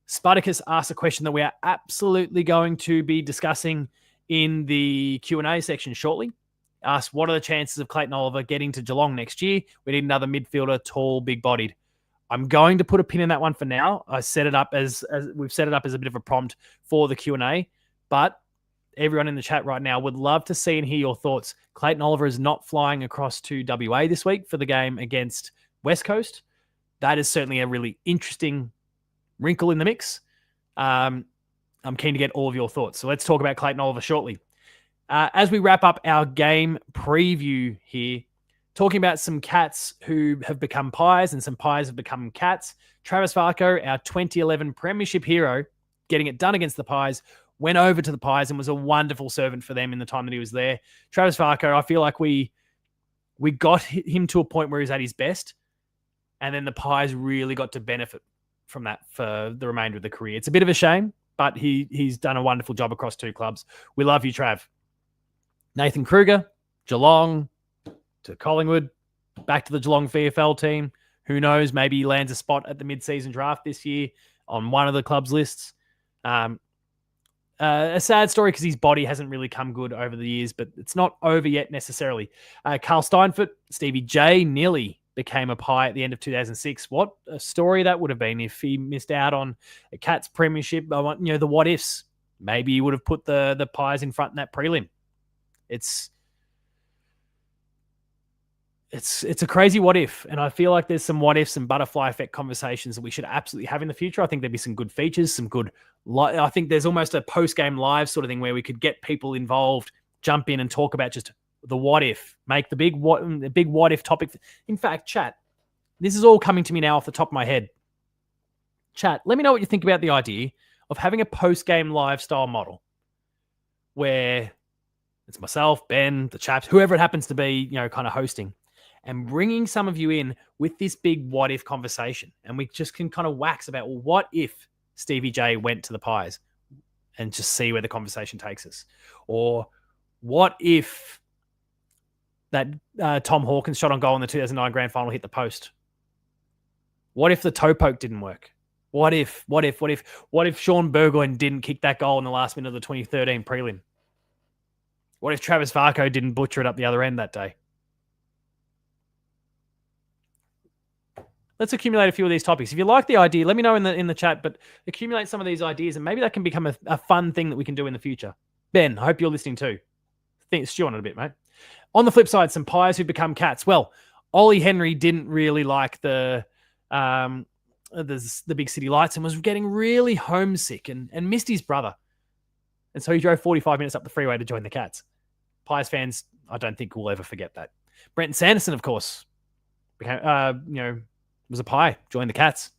A: Spartacus asked a question that we are absolutely going to be discussing in the Q&A section shortly. Asked, what are the chances of Clayton Oliver getting to Geelong next year? We need another midfielder, tall, big-bodied. I'm going to put a pin in that one for now. I set it up as we've set it up as a bit of a prompt for the Q&A, but everyone in the chat right now would love to see and hear your thoughts. Clayton Oliver is not flying across to WA this week for the game against West Coast. That is certainly a really interesting wrinkle in the mix. I'm keen to get all of your thoughts. So let's talk about Clayton Oliver shortly. As we wrap up our game preview here, talking about some Cats who have become Pies and some Pies have become Cats. Travis Varco, our 2011 Premiership hero, getting it done against the Pies, went over to the Pies and was a wonderful servant for them in the time that he was there. Travis Varco, I feel like we got him to a point where he's at his best, and then the Pies really got to benefit from that for the remainder of the career. It's a bit of a shame, but he's done a wonderful job across 2 clubs. We love you, Trav. Nathan Kruger, Geelong to Collingwood, back to the Geelong VFL team. Who knows? Maybe he lands a spot at the mid-season draft this year on one of the club's lists. A sad story because his body hasn't really come good over the years, but it's not over yet necessarily. Carl Steinfurt, Stevie J nearly became a Pie at the end of 2006. What a story that would have been if he missed out on a Cats premiership. The what ifs. Maybe he would have put the Pies in front in that prelim. It's a crazy what if, and I feel like there's some what ifs and butterfly effect conversations that we should absolutely have in the future. I think there'd be some good features, some good. I think there's almost a post-game live sort of thing where we could get people involved, jump in and talk about just the what if, make the big what if topic. In fact, chat, this is all coming to me now off the top of my head. Chat, let me know what you think about the idea of having a post-game live style model where it's myself, Ben, the chaps, whoever it happens to be, kind of hosting, and bringing some of you in with this big what if conversation. And we just can kind of wax about, well, what if Stevie J went to the Pies, and just see where the conversation takes us? Or what if that Tom Hawkins shot on goal in the 2009 grand final hit the post? What if the toe poke didn't work? What if Sean Burgoyne didn't kick that goal in the last minute of the 2013 prelim? What if Travis Varco didn't butcher it up the other end that day? Let's accumulate a few of these topics. If you like the idea, let me know in the chat, but accumulate some of these ideas and maybe that can become a fun thing that we can do in the future. Ben, I hope you're listening too. Stew on it a bit, mate. On the flip side, some Pies who become Cats. Well, Ollie Henry didn't really like the big city lights and was getting really homesick and missed his brother. And so he drove 45 minutes up the freeway to join the Cats. Pies fans, I don't think will ever forget that. Brenton Sanderson, of course, became, was a Pie, joined the Cats.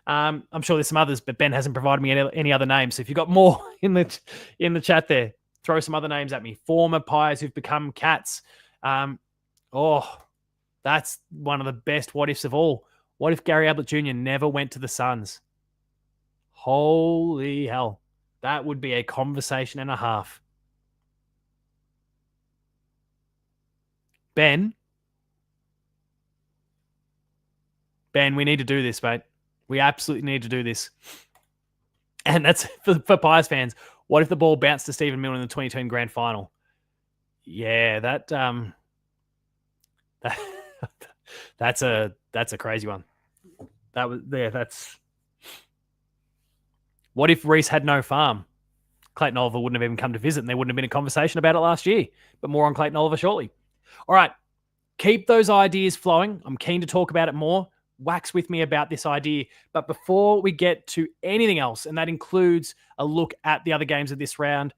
A: I'm sure there's some others, but Ben hasn't provided me any other names. So if you've got more in the chat there, throw some other names at me. Former Pies who've become Cats. That's one of the best what ifs of all. What if Gary Ablett Jr. never went to the Suns? Holy hell. That would be a conversation and a half. Ben, we need to do this, mate. We absolutely need to do this. And that's for Pies fans. What if the ball bounced to Stephen Milne in the 2010 grand final? Yeah, that's a crazy one. That's What if Reece had no farm? Clayton Oliver wouldn't have even come to visit, and there wouldn't have been a conversation about it last year. But more on Clayton Oliver shortly. All right, keep those ideas flowing. I'm keen to talk about it more. Wax with me about this idea. But before we get to anything else, and that includes a look at the other games of this round,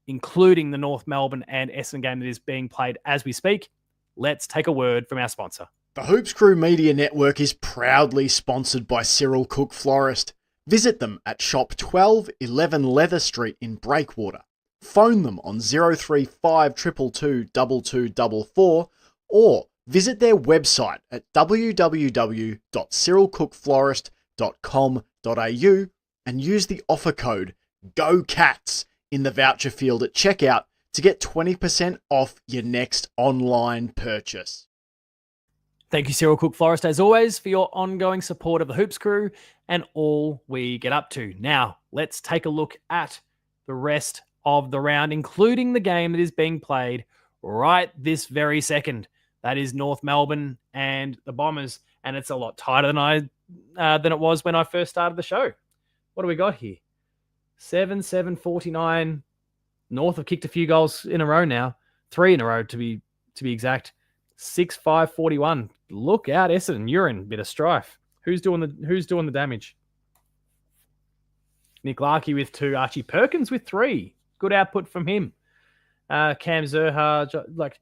A: including the North Melbourne and Essendon game that is being played as we speak, let's take a word from our sponsor.
B: The Hoops Crew Media Network is proudly sponsored by Cyril Cook Florist. Visit them at shop 1211 Leather Street in Breakwater. Phone them on 035 222 2244 or visit their website at www.cyrilcookflorist.com.au and use the offer code GOCATS in the voucher field at checkout to get 20% off your next online purchase.
A: Thank you, Cyril Cook Florist, as always, for your ongoing support of the Hoops Crew and all we get up to. Now, let's take a look at the rest of the round, including the game that is being played right this very second. That is North Melbourne and the Bombers, and it's a lot tighter than it was when I first started the show. What do we got here? 7-7-49. North have kicked a few goals in a row now, 3 in a row to be exact. 6-5-41. Look out, Essendon. You're in a bit of strife. Who's doing the damage? Nick Larkey with 2. Archie Perkins with 3. Good output from him. Cam Zerha. Like,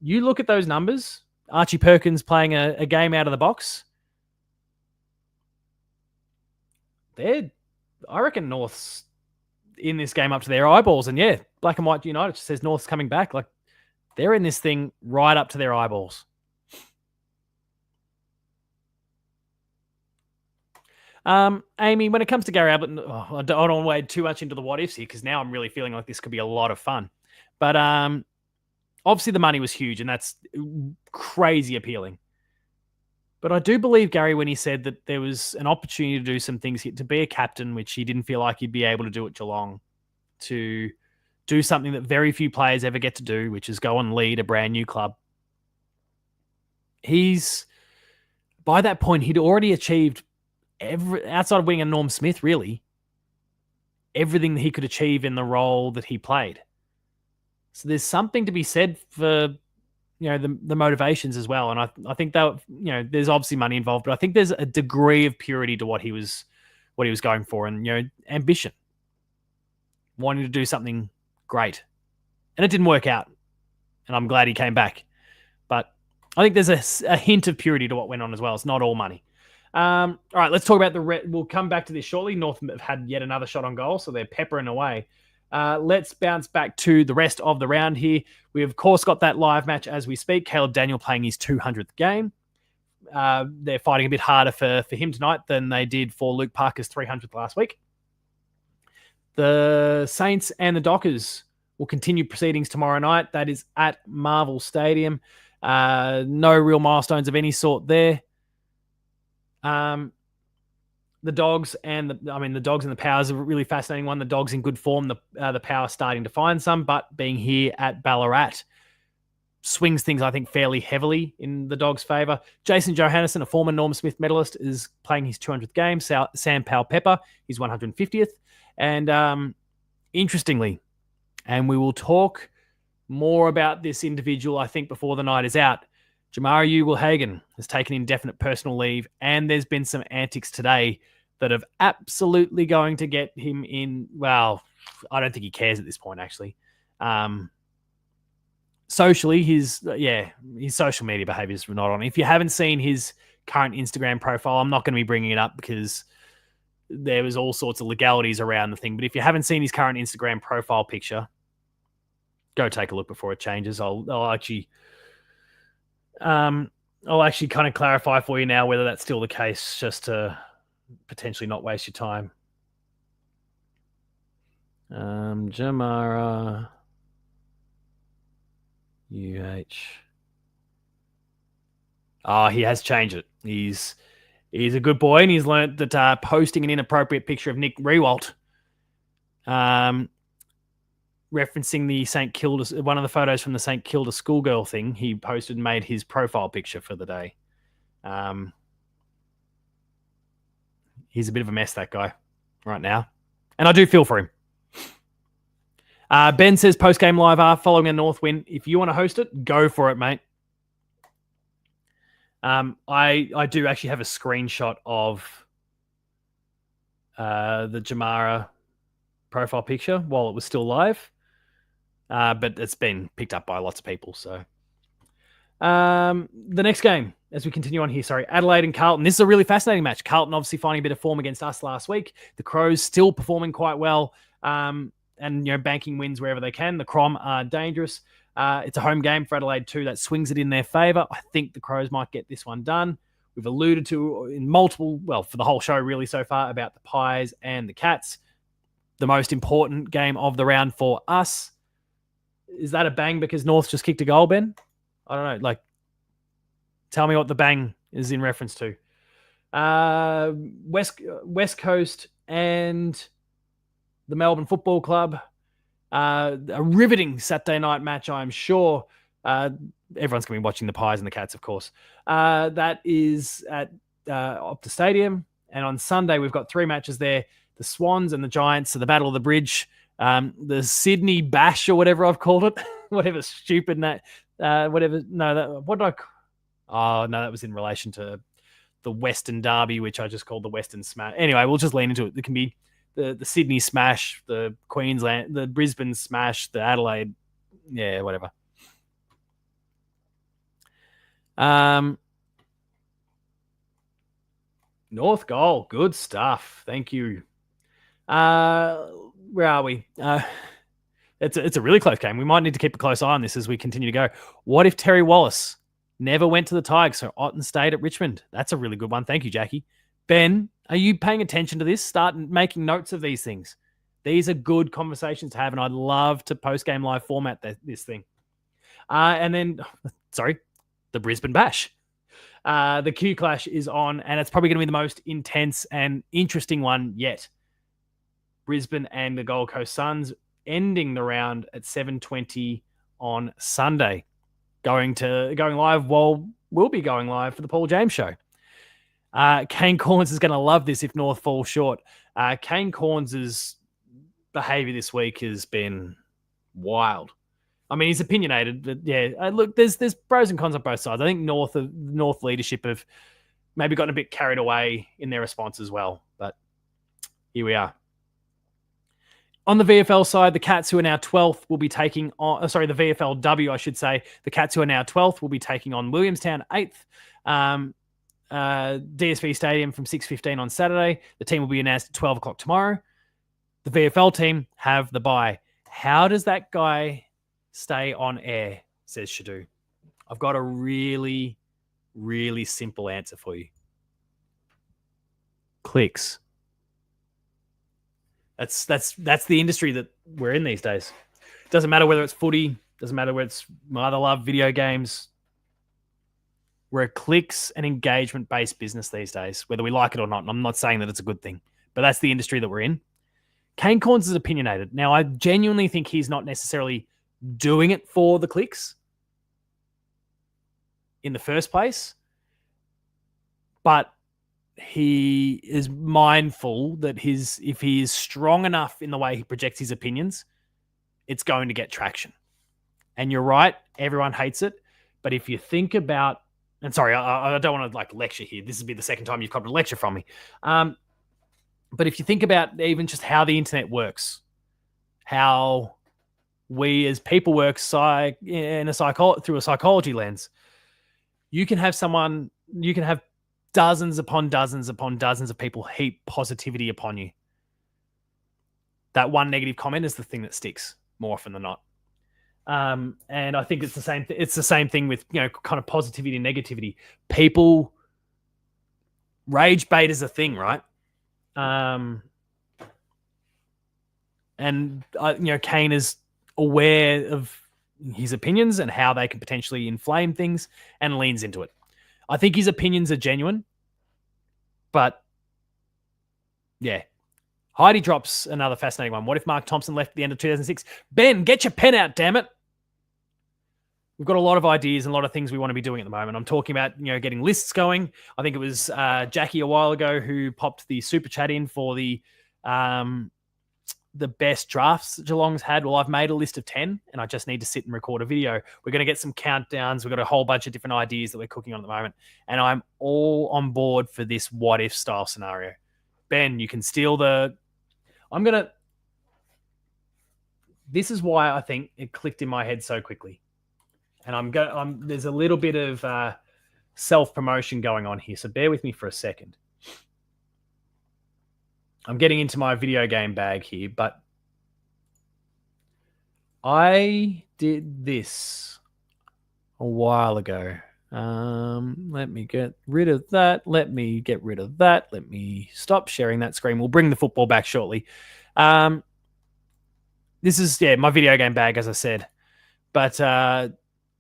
A: you look at those numbers. Archie Perkins playing a game out of the box. I reckon North's in this game up to their eyeballs. And yeah, Black and White United says North's coming back. Like, they're in this thing right up to their eyeballs. Amy, when it comes to Gary Ablett, I don't want to wade too much into the what ifs here because now I'm really feeling like this could be a lot of fun. But obviously the money was huge and that's crazy appealing. But I do believe Gary when he said that there was an opportunity to do some things here, to be a captain, which he didn't feel like he'd be able to do at Geelong, to do something that very few players ever get to do, which is go and lead a brand new club. By that point, he'd already achieved outside of winning a Norm Smith, really, everything that he could achieve in the role that he played. So there's something to be said for, the motivations as well. And I think that, there's obviously money involved, but I think there's a degree of purity to what he was going for and, ambition, wanting to do something great. And it didn't work out. And I'm glad he came back. But I think there's a hint of purity to what went on as well. It's not all money. All right, let's talk about we'll come back to this shortly. North have had yet another shot on goal, so they're peppering away. Let's bounce back to the rest of the round here. We, of course, got that live match as we speak. Caleb Daniel playing his 200th game. They're fighting a bit harder for him tonight than they did for Luke Parker's 300th last week. The Saints and the Dockers will continue proceedings tomorrow night. That is at Marvel Stadium. No real milestones of any sort there. The Dogs and the Powers are a really fascinating one. The Dogs in good form. The Powers starting to find some, but being here at Ballarat swings things, I think, fairly heavily in the Dogs' favour. Jason Johannesson, a former Norm Smith medalist, is playing his 200th game. Sam Powell-Pepper, his 150th. And interestingly, and we will talk more about this individual, I think, before the night is out, Jamara Ugle-Hagan has taken indefinite personal leave, and there's been some antics today that are absolutely going to get him in. Well, I don't think he cares at this point, actually. Socially, his social media behavior is not on. If you haven't seen his current Instagram profile, I'm not going to be bringing it up because there was all sorts of legalities around the thing. But if you haven't seen his current Instagram profile picture, go take a look before it changes. I'll actually kind of clarify for you now whether that's still the case, just to potentially not waste your time. Jamara he has changed it. He's a good boy, and he's learnt that posting an inappropriate picture of Nick Rewalt, referencing the St Kilda, one of the photos from the St Kilda schoolgirl thing, he posted and made his profile picture for the day. He's a bit of a mess, that guy, right now. And I do feel for him. Ben says post-game live are following a North win. If you want to host it, go for it, mate. I do actually have a screenshot of the Jamara profile picture while it was still live. But it's been picked up by lots of people. So the next game, as we continue on here, Adelaide and Carlton. This is a really fascinating match. Carlton obviously finding a bit of form against us last week. The Crows still performing quite well. And banking wins wherever they can. The Crom are dangerous. It's a home game for Adelaide too. That swings it in their favour. I think the Crows might get this one done. We've alluded to in multiple, for the whole show really so far, about the Pies and the Cats. The most important game of the round for us. Is that a bang because North just kicked a goal, Ben? I don't know. Tell me what the bang is in reference to. West Coast and the Melbourne Football Club. A riveting Saturday night match, I'm sure. Everyone's going to be watching the Pies and the Cats, of course. That is at Optus Stadium. And on Sunday, we've got 3 matches there. The Swans and the Giants, so the Battle of the Bridge. The Sydney Bash, or whatever I've called it. Whatever stupid that. Whatever. No, that was in relation to the Western Derby, which I just called the Western Smash. Anyway, we'll just lean into it. It can be the Sydney Smash, the Queensland, the Brisbane Smash, the Adelaide, whatever. North goal, good stuff. Thank you. Where are we? It's a really close game. We might need to keep a close eye on this as we continue to go. What if Terry Wallace never went to the Tigers, so Otten stayed at Richmond? That's a really good one. Thank you, Jackie. Ben, are you paying attention to this? Start making notes of these things. These are good conversations to have, and I'd love to post-game live format this thing. And then, the Brisbane Bash. The Q Clash is on, and it's probably going to be the most intense and interesting one yet. Brisbane and the Gold Coast Suns ending the round at 7:20 on Sunday. Going live. Well, we'll be going live for the Paul James Show. Kane Corns is going to love this if North falls short. Kane Corns' behaviour this week has been wild. I mean, he's opinionated, but look, there's pros and cons on both sides. I think North leadership have maybe gotten a bit carried away in their response as well, but here we are. On the VFL side, the Cats, who are now 12th, will be taking on... the VFLW, I should say. The Cats, who are now 12th, will be taking on Williamstown, 8th. DSV Stadium from 6:15 on Saturday. The team will be announced at 12 o'clock tomorrow. The VFL team have the bye. How does that guy stay on air, says Shadu? I've got a really, really simple answer for you. Clicks. That's the industry that we're in these days. It doesn't matter whether it's footy, doesn't matter whether it's Mother Love, video games. We're a clicks and engagement-based business these days, whether we like it or not. And I'm not saying that it's a good thing, but that's the industry that we're in. Kane Corns is opinionated. Now, I genuinely think he's not necessarily doing it for the clicks in the first place, but he is mindful that if he is strong enough in the way he projects his opinions, it's going to get traction. And you're right, everyone hates it. But if you think about, and sorry, I don't want to lecture here. This will be the second time you've come to lecture from me. But if you think about even just how the internet works, how we as people work through a psychology lens, you can have dozens upon dozens upon dozens of people heap positivity upon you. That one negative comment is the thing that sticks more often than not. And I think it's the same. It's the same thing with kind of positivity and negativity. People rage bait is a thing, right? And Kane is aware of his opinions and how they can potentially inflame things and leans into it. I think his opinions are genuine, but yeah. Heidi drops another fascinating one. What if Mark Thompson left at the end of 2006? Ben, get your pen out, damn it. We've got a lot of ideas and a lot of things we want to be doing at the moment. I'm talking about, getting lists going. I think it was Jackie a while ago who popped the super chat in for the the best drafts Geelong's had? Well, I've made a list of 10 and I just need to sit and record a video. We're going to get some countdowns. We've got a whole bunch of different ideas that we're cooking on at the moment. And I'm all on board for this what if style scenario. Ben, you can steal this is why I think it clicked in my head so quickly. And there's a little bit of self-promotion going on here. So bear with me for a second. I'm getting into my video game bag here, but I did this a while ago. Let me get rid of that. Let me get rid of that. Let me stop sharing that screen. We'll bring the football back shortly. This is, my video game bag, as I said. But I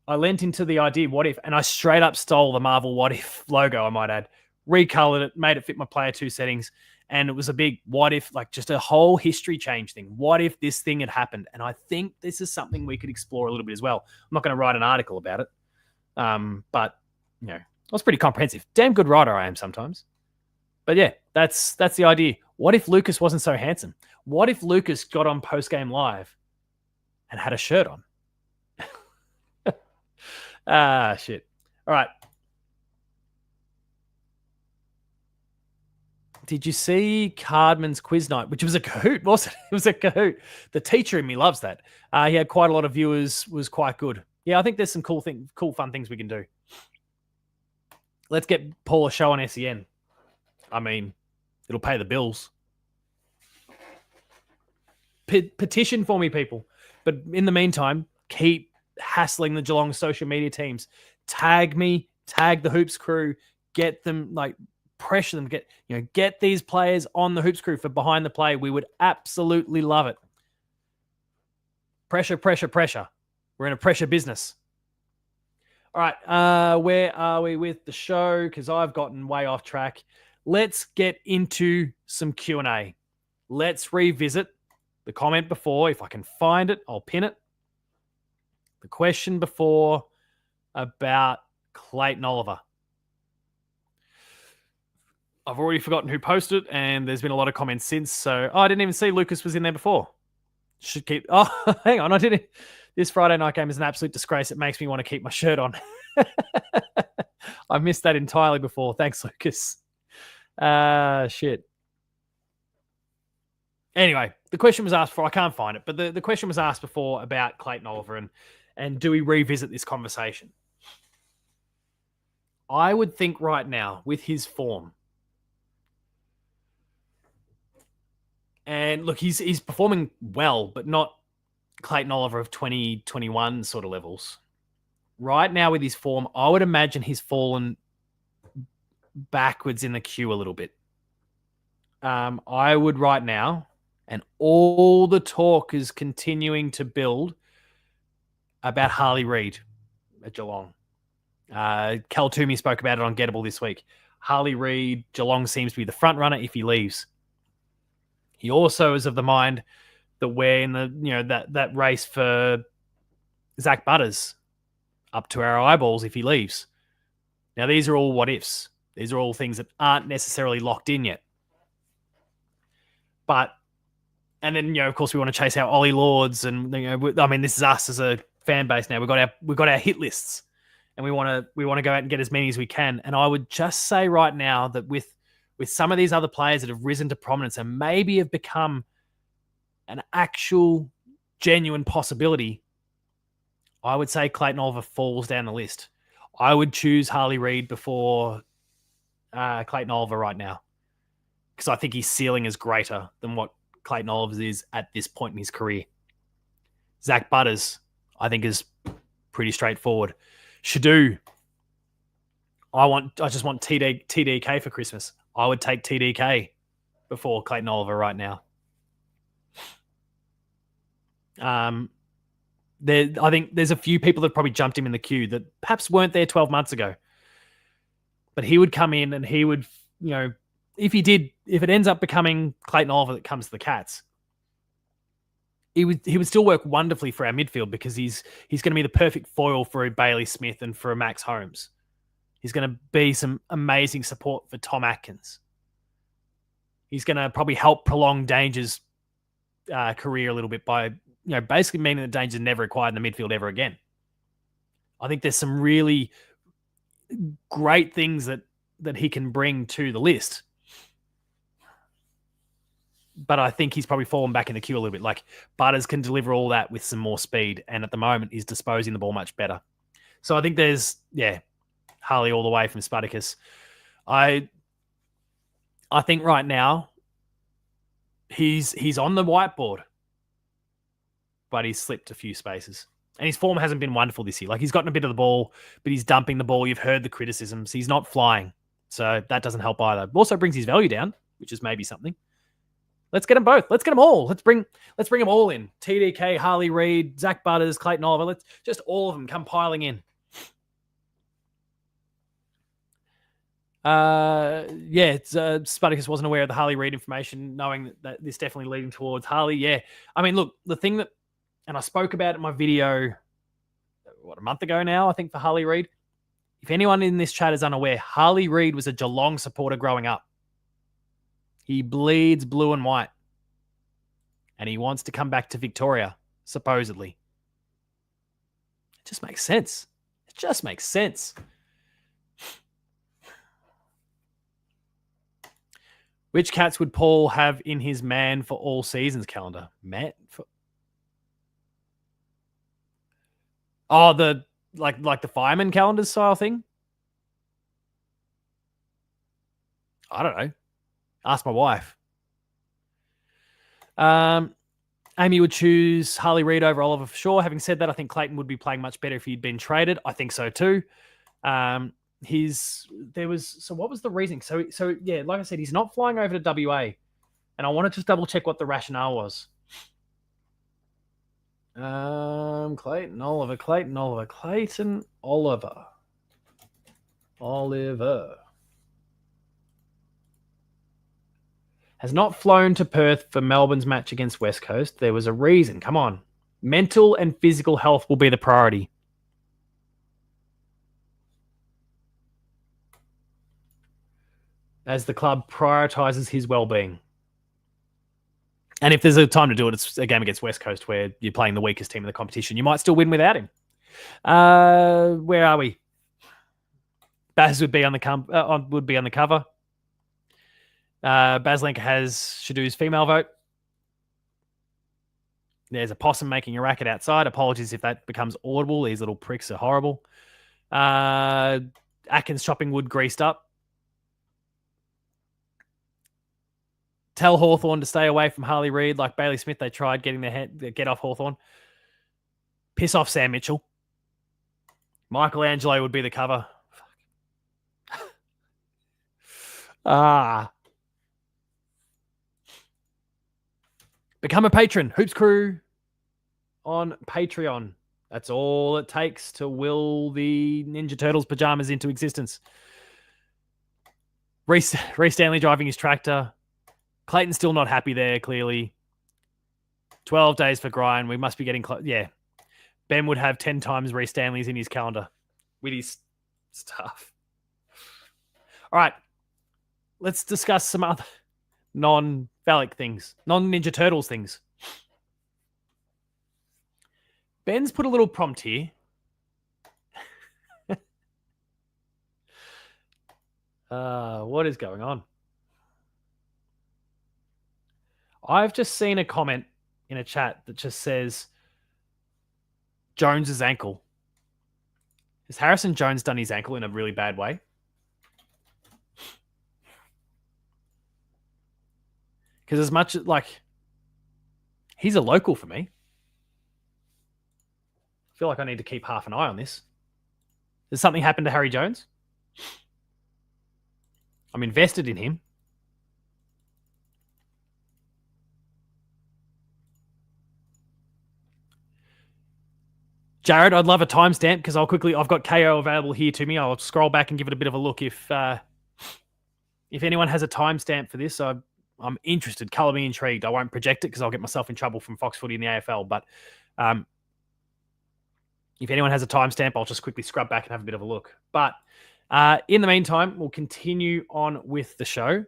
A: lent into the idea, what if, and I straight up stole the Marvel What If logo, I might add. Recolored it, made it fit my player 2 settings. And it was a big what if, like just a whole history change thing. What if this thing had happened? And I think this is something we could explore a little bit as well. I'm not going to write an article about it. But, I was pretty comprehensive. Damn good writer I am sometimes. But yeah, that's the idea. What if Lucas wasn't so handsome? What if Lucas got on Postgame Live and had a shirt on? Shit. All right. Did you see Cardman's quiz night, which was a cahoot, wasn't it? It was a cahoot. The teacher in me loves that. He had quite a lot of viewers, was quite good. Yeah, I think there's some cool, fun things we can do. Let's get Paul a show on SEN. I mean, it'll pay the bills. Petition for me, people. But in the meantime, keep hassling the Geelong social media teams. Tag me, tag the Hoops crew, get them, pressure them, get these players on the Hoops crew for behind the play. We would absolutely love it. Pressure, pressure, pressure. We're in a pressure business. All right, where are we with the show? Because I've gotten way off track. Let's get into some Q&A. Let's revisit the comment before. If I can find it, I'll pin it. The question before about Clayton Oliver. I've already forgotten who posted it, and there's been a lot of comments since. So, I didn't even see Lucas was in there before. Should keep... Oh, hang on. I didn't... This Friday night game is an absolute disgrace. It makes me want to keep my shirt on. I missed that entirely before. Thanks, Lucas. Shit. Anyway, the question was asked for. I can't find it, but the question was asked before about Clayton Oliver and do we revisit this conversation? I would think right now, with his form, and look, he's performing well, but not Clayton Oliver of 2021 sort of levels. Right now with his form, I would imagine he's fallen backwards in the queue a little bit. I would right now, and all the talk is continuing to build about Harley Reid at Geelong. Cal Toomey spoke about it on Gettable this week. Harley Reid, Geelong seems to be the front runner if he leaves. He also is of the mind that we're in the that race for Zach Butters up to our eyeballs if he leaves. Now these are all what ifs. These are all things that aren't necessarily locked in yet. But and then of course we want to chase our Ollie Lords and this is us as a fan base now. We've got our hit lists and we want to go out and get as many as we can. And I would just say right now that with some of these other players that have risen to prominence and maybe have become an actual genuine possibility, I would say Clayton Oliver falls down the list. I would choose Harley Reid before Clayton Oliver right now because I think his ceiling is greater than what Clayton Oliver is at this point in his career. Zach Butters, I think, is pretty straightforward. Shadu, I just want TDK for Christmas. I would take TDK before Clayton Oliver right now. I think there's a few people that probably jumped him in the queue that perhaps weren't there 12 months ago. But he would come in and he would, if it ends up becoming Clayton Oliver that comes to the Cats, he would still work wonderfully for our midfield because he's going to be the perfect foil for a Bailey Smith and for a Max Holmes. He's going to be some amazing support for Tom Atkins. He's going to probably help prolong Danger's career a little bit by basically meaning that Danger's never required in the midfield ever again. I think there's some really great things that he can bring to the list. But I think he's probably fallen back in the queue a little bit. Like Butters can deliver all that with some more speed, and at the moment he's disposing the ball much better. So I think there's Harley all the way from Spartacus. I think right now he's on the whiteboard, but he's slipped a few spaces. And his form hasn't been wonderful this year. Like he's gotten a bit of the ball, but he's dumping the ball. You've heard the criticisms. He's not flying. So that doesn't help either. Also brings his value down, which is maybe something. Let's get them both. Let's get them all. Let's bring them all in. TDK, Harley Reid, Zach Butters, Clayton Oliver. Let's just all of them come piling in. Spartacus wasn't aware of the Harley Reid information, knowing that this definitely leading towards Harley. Yeah. I mean, look, the thing that, and I spoke about it in my video, a month ago now, I think, for Harley Reid. If anyone in this chat is unaware, Harley Reid was a Geelong supporter growing up. He bleeds blue and white. And he wants to come back to Victoria, supposedly. It just makes sense. It just makes sense. Which cats would Paul have in his man for all seasons calendar? The the fireman calendar style thing? I don't know. Ask my wife. Amy would choose Harley Reid over Oliver for sure. Having said that, I think Clayton would be playing much better if he'd been traded. I think so too. What was the reasoning? So like I said, he's not flying over to WA, and I want to just double check what the rationale was. Clayton Oliver. Has not flown to Perth for Melbourne's match against West Coast. There was a reason. Come on. Mental and physical health will be the priority. As the club prioritizes his well-being. And if there's a time to do it, it's a game against West Coast where you're playing the weakest team in the competition. You might still win without him. Where are we? Baz would be on the cover. Baz Lenker has Shadou's female vote. There's a possum making a racket outside. Apologies if that becomes audible. These little pricks are horrible. Atkins chopping wood greased up. Tell Hawthorn to stay away from Harley Reid. Like Bailey Smith, they tried getting their head get off Hawthorn. Piss off Sam Mitchell. Michelangelo would be the cover. Become a patron. Hoops Crew on Patreon. That's all it takes to will the Ninja Turtles pajamas into existence. Reece Stanley driving his tractor. Clayton's still not happy there, clearly. 12 days for grind. We must be getting close. Yeah. Ben would have 10 times Reece Stanley's in his calendar with his stuff. All right. Let's discuss some other non-phallic things. Non-Ninja Turtles things. Ben's put a little prompt here. What is going on? I've just seen a comment in a chat that just says Jones's ankle. Has Harrison Jones done his ankle in a really bad way? Because as much like he's a local for me. I feel like I need to keep half an eye on this. Has something happened to Harry Jones? I'm invested in him. Jared, I'd love a timestamp because I've got KO available here to me. I'll scroll back and give it a bit of a look if anyone has a timestamp for this. I'm interested. Colour me intrigued. I won't project it because I'll get myself in trouble from Fox Footy in the AFL. But if anyone has a timestamp, I'll just quickly scrub back and have a bit of a look. But in the meantime, we'll continue on with the show.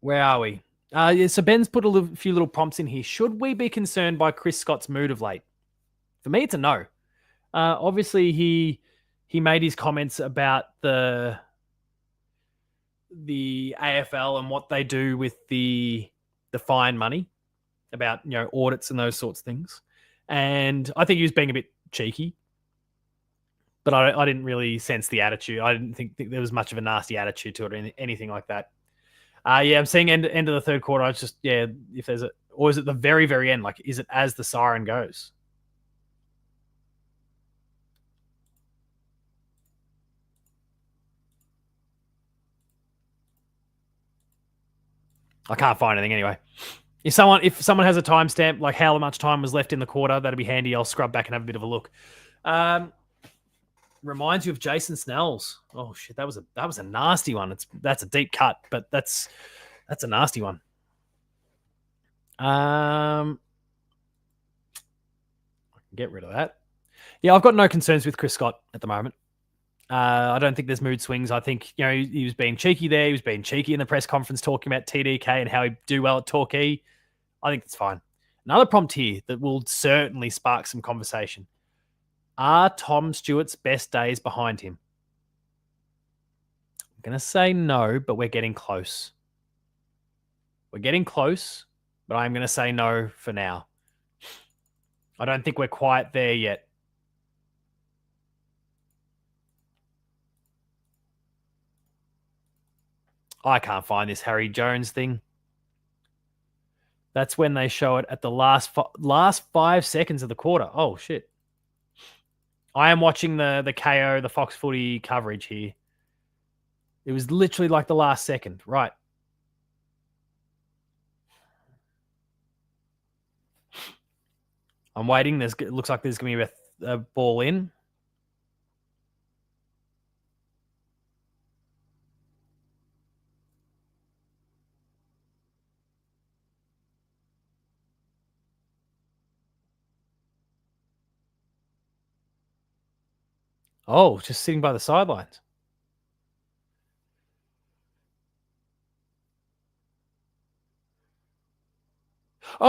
A: Where are we? So Ben's put a few little prompts in here. Should we be concerned by Chris Scott's mood of late? For me, it's a no. Obviously, he made his comments about the AFL and what they do with the fine money, about audits and those sorts of things. And I think he was being a bit cheeky, but I didn't really sense the attitude. I didn't think there was much of a nasty attitude to it or anything like that. I'm seeing end of the third quarter. I was just if there's or is it the very, very end? Like, is it as the siren goes? I can't find anything anyway. If someone has a timestamp, like how much time was left in the quarter, that'd be handy. I'll scrub back and have a bit of a look. Reminds you of Jason Snell's. Oh shit, that was a nasty one. That's a deep cut, but that's a nasty one. I can get rid of that. Yeah, I've got no concerns with Chris Scott at the moment. I don't think there's mood swings. I think he was being cheeky there. He was being cheeky in the press conference talking about TDK and how he'd do well at Torquay. I think it's fine. Another prompt here that will certainly spark some conversation. Are Tom Stewart's best days behind him? I'm going to say no, but we're getting close. We're getting close, but I'm going to say no for now. I don't think we're quite there yet. I can't find this Harry Jones thing. That's when they show it at the last 5 seconds of the quarter. Oh, shit. I am watching the KO, the Fox Footy coverage here. It was literally like the last second. Right. I'm waiting. It looks like there's going to be a ball in. Oh, just sitting by the sidelines. Oh,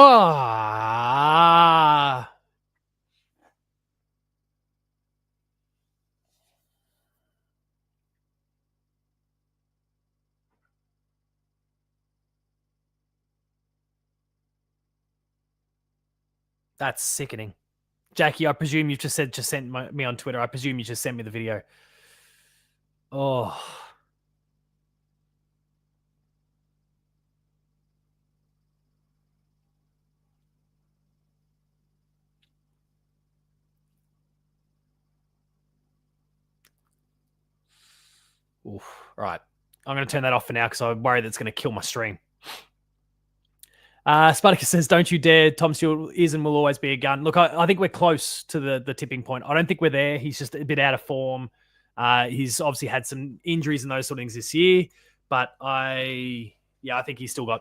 A: that's sickening. Jackie, I presume you've just sent me on Twitter. I presume you just sent me the video. Oh. Oof. Right. I'm going to turn that off for now because I'm worried that it's going to kill my stream. Spartacus says, don't you dare. Tom Stewart is and will always be a gun. Look, I think we're close to the tipping point. I don't think we're there. He's just a bit out of form. He's obviously had some injuries and those sort of things this year. But I think he's still got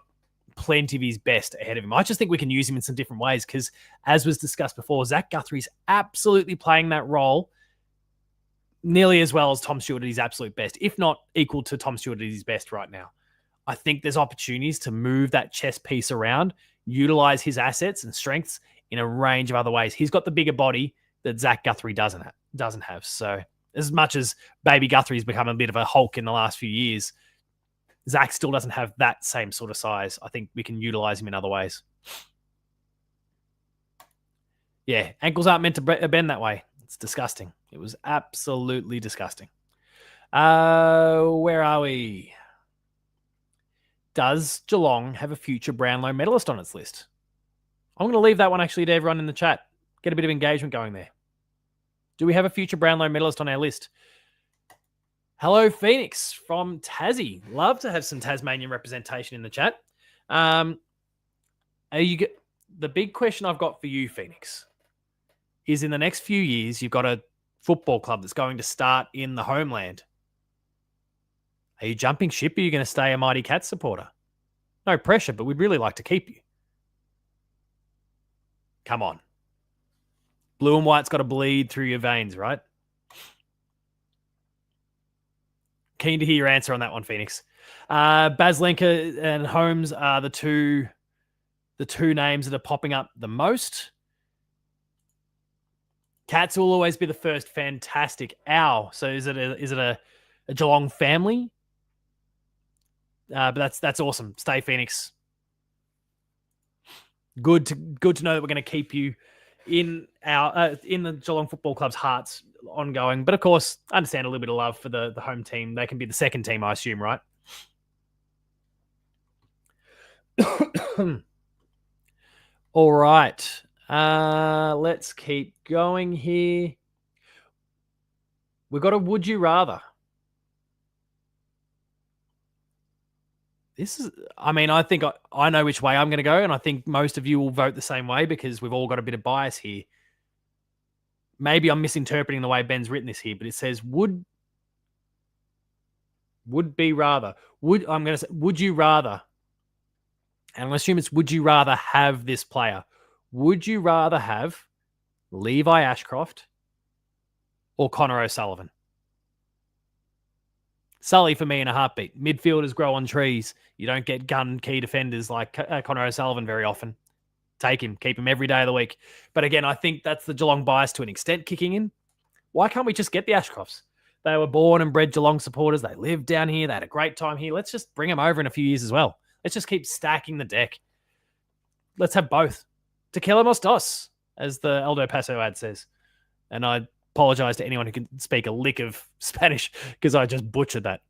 A: plenty of his best ahead of him. I just think we can use him in some different ways because, as was discussed before, Zach Guthrie's absolutely playing that role nearly as well as Tom Stewart at his absolute best, if not equal to Tom Stewart at his best right now. I think there's opportunities to move that chess piece around, utilize his assets and strengths in a range of other ways. He's got the bigger body that Zach Guthrie doesn't have. So as much as baby Guthrie's become a bit of a Hulk in the last few years, Zach still doesn't have that same sort of size. I think we can utilize him in other ways. Yeah, ankles aren't meant to bend that way. It's disgusting. It was absolutely disgusting. Where are we? Does Geelong have a future Brownlow medalist on its list? I'm going to leave that one actually to everyone in the chat. Get a bit of engagement going there. Do we have a future Brownlow medalist on our list? Hello, Phoenix from Tassie. Love to have some Tasmanian representation in the chat. The big question I've got for you, Phoenix, is in the next few years, you've got a football club that's going to start in the homeland. Are you jumping ship or are you going to stay a Mighty Cats supporter? No pressure, but we'd really like to keep you. Come on. Blue and white's got to bleed through your veins, right? Keen to hear your answer on that one, Phoenix. Baslenka and Holmes are the two names that are popping up the most. Cats will always be the first. Fantastic. Ow. So is it a Geelong family? But that's awesome. Stay Phoenix. Good to know that we're going to keep you in the Geelong Football Club's hearts ongoing. But of course, I understand a little bit of love for the home team. They can be the second team, I assume, right? All right. Let's keep going here. We've got a would you rather. I think I know which way I'm going to go, and I think most of you will vote the same way because we've all got a bit of bias here. Maybe I'm misinterpreting the way Ben's written this here, but it says would be rather. I'm going to say would you rather, and I'm going to assume it's would you rather have this player? Would you rather have Levi Ashcroft or Connor O'Sullivan? Sully for me in a heartbeat. Midfielders grow on trees. You don't get gun key defenders like Connor O'Sullivan very often. Take him. Keep him every day of the week. But again, I think that's the Geelong bias to an extent kicking in. Why can't we just get the Ashcrofts? They were born and bred Geelong supporters. They lived down here. They had a great time here. Let's just bring them over in a few years as well. Let's just keep stacking the deck. Let's have both. Tequila dos, as the Eldo Paso ad says. And I apologize to anyone who can speak a lick of Spanish because I just butchered that.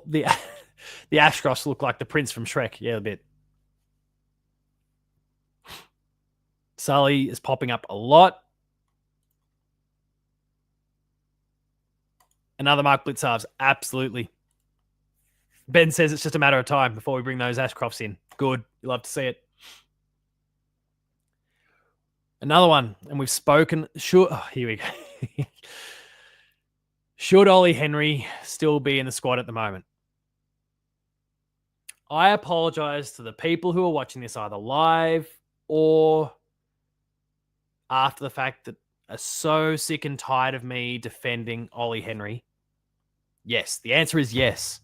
A: The Ashcrofts look like the prince from Shrek. Yeah, a bit. Sully is popping up a lot. Another Mark Blitzarves. Absolutely. Ben says it's just a matter of time before we bring those Ashcrofts in. Good. You love to see it. Another one, and we've spoken. Here we go. Should Ollie Henry still be in the squad at the moment? I apologize to the people who are watching this either live or after the fact that are so sick and tired of me defending Ollie Henry. Yes, the answer is yes.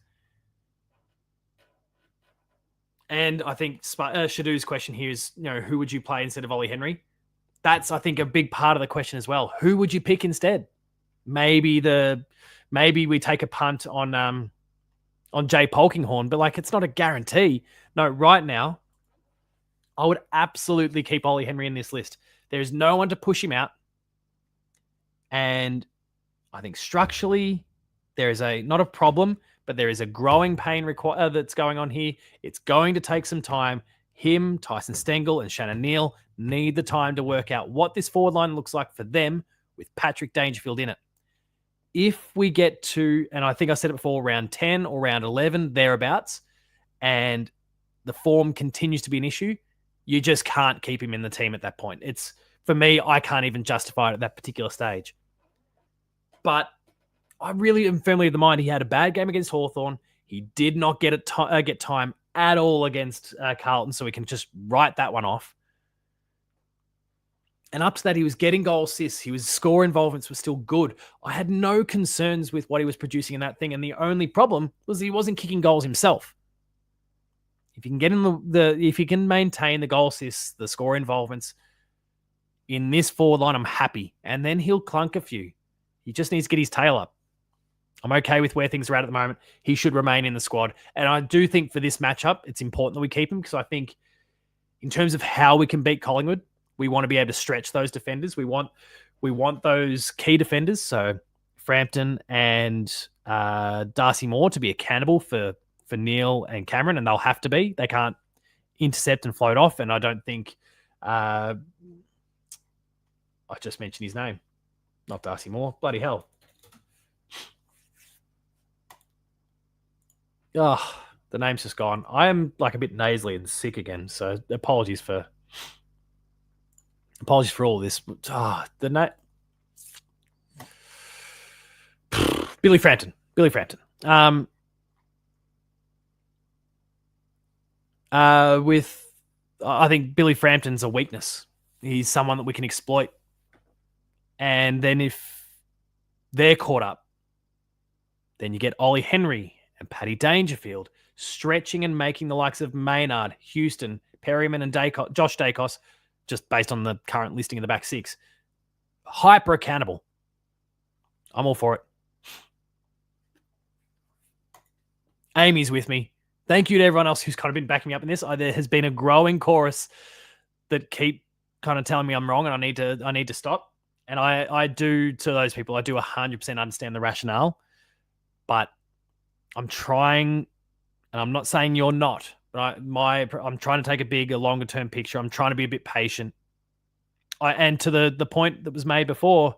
A: And I think Shadoo's question here is, who would you play instead of Ollie Henry? That's, I think, a big part of the question as well. Who would you pick instead? Maybe we take a punt on Jay Polkinghorne, but it's not a guarantee. No, right now, I would absolutely keep Ollie Henry in this list. There's no one to push him out. And I think structurally, there is not a problem, but there is a growing pain that's going on here. It's going to take some time. Him, Tyson Stengel, and Shannon Neal need the time to work out what this forward line looks like for them with Patrick Dangerfield in it. If we get to, and I think I said it before, round 10 or round 11, thereabouts, and the form continues to be an issue, you just can't keep him in the team at that point. For me, I can't even justify it at that particular stage. But I really am firmly of the mind he had a bad game against Hawthorn. He did not get time at all against Carlton, so we can just write that one off. And up to that, he was getting goal assists. His score involvements were still good. I had no concerns with what he was producing in that thing. And the only problem was he wasn't kicking goals himself. If you can get in if you can maintain the goal assists, the score involvements in this forward line, I'm happy. And then he'll clunk a few. He just needs to get his tail up. I'm okay with where things are at the moment. He should remain in the squad. And I do think for this matchup, it's important that we keep him because I think in terms of how we can beat Collingwood, we want to be able to stretch those defenders. We want those key defenders, so Frampton and Darcy Moore, to be accountable for Neil and Cameron, and they'll have to be. They can't intercept and float off, and I don't think I just mentioned his name. Not Darcy Moore. Bloody hell. Oh, the name's just gone. I am a bit nasally and sick again, so apologies for all this. Billy Frampton. I think Billy Frampton's a weakness. He's someone that we can exploit. And then if They're caught up. Then you get Ollie Henry and Paddy Dangerfield stretching and making the likes of Maynard, Houston, Perryman, and Josh Dacos, just based on the current listing in the back six, hyper accountable. I'm all for it. Amy's with me. Thank you to everyone else who's kind of been backing me up in this. There has been a growing chorus that keep kind of telling me I'm wrong and I need to stop. And I do, to those people, I do 100% understand the rationale, but I'm trying, and I'm not saying you're not, but I'm trying to take a longer term picture. I'm trying to be a bit patient. And to the point that was made before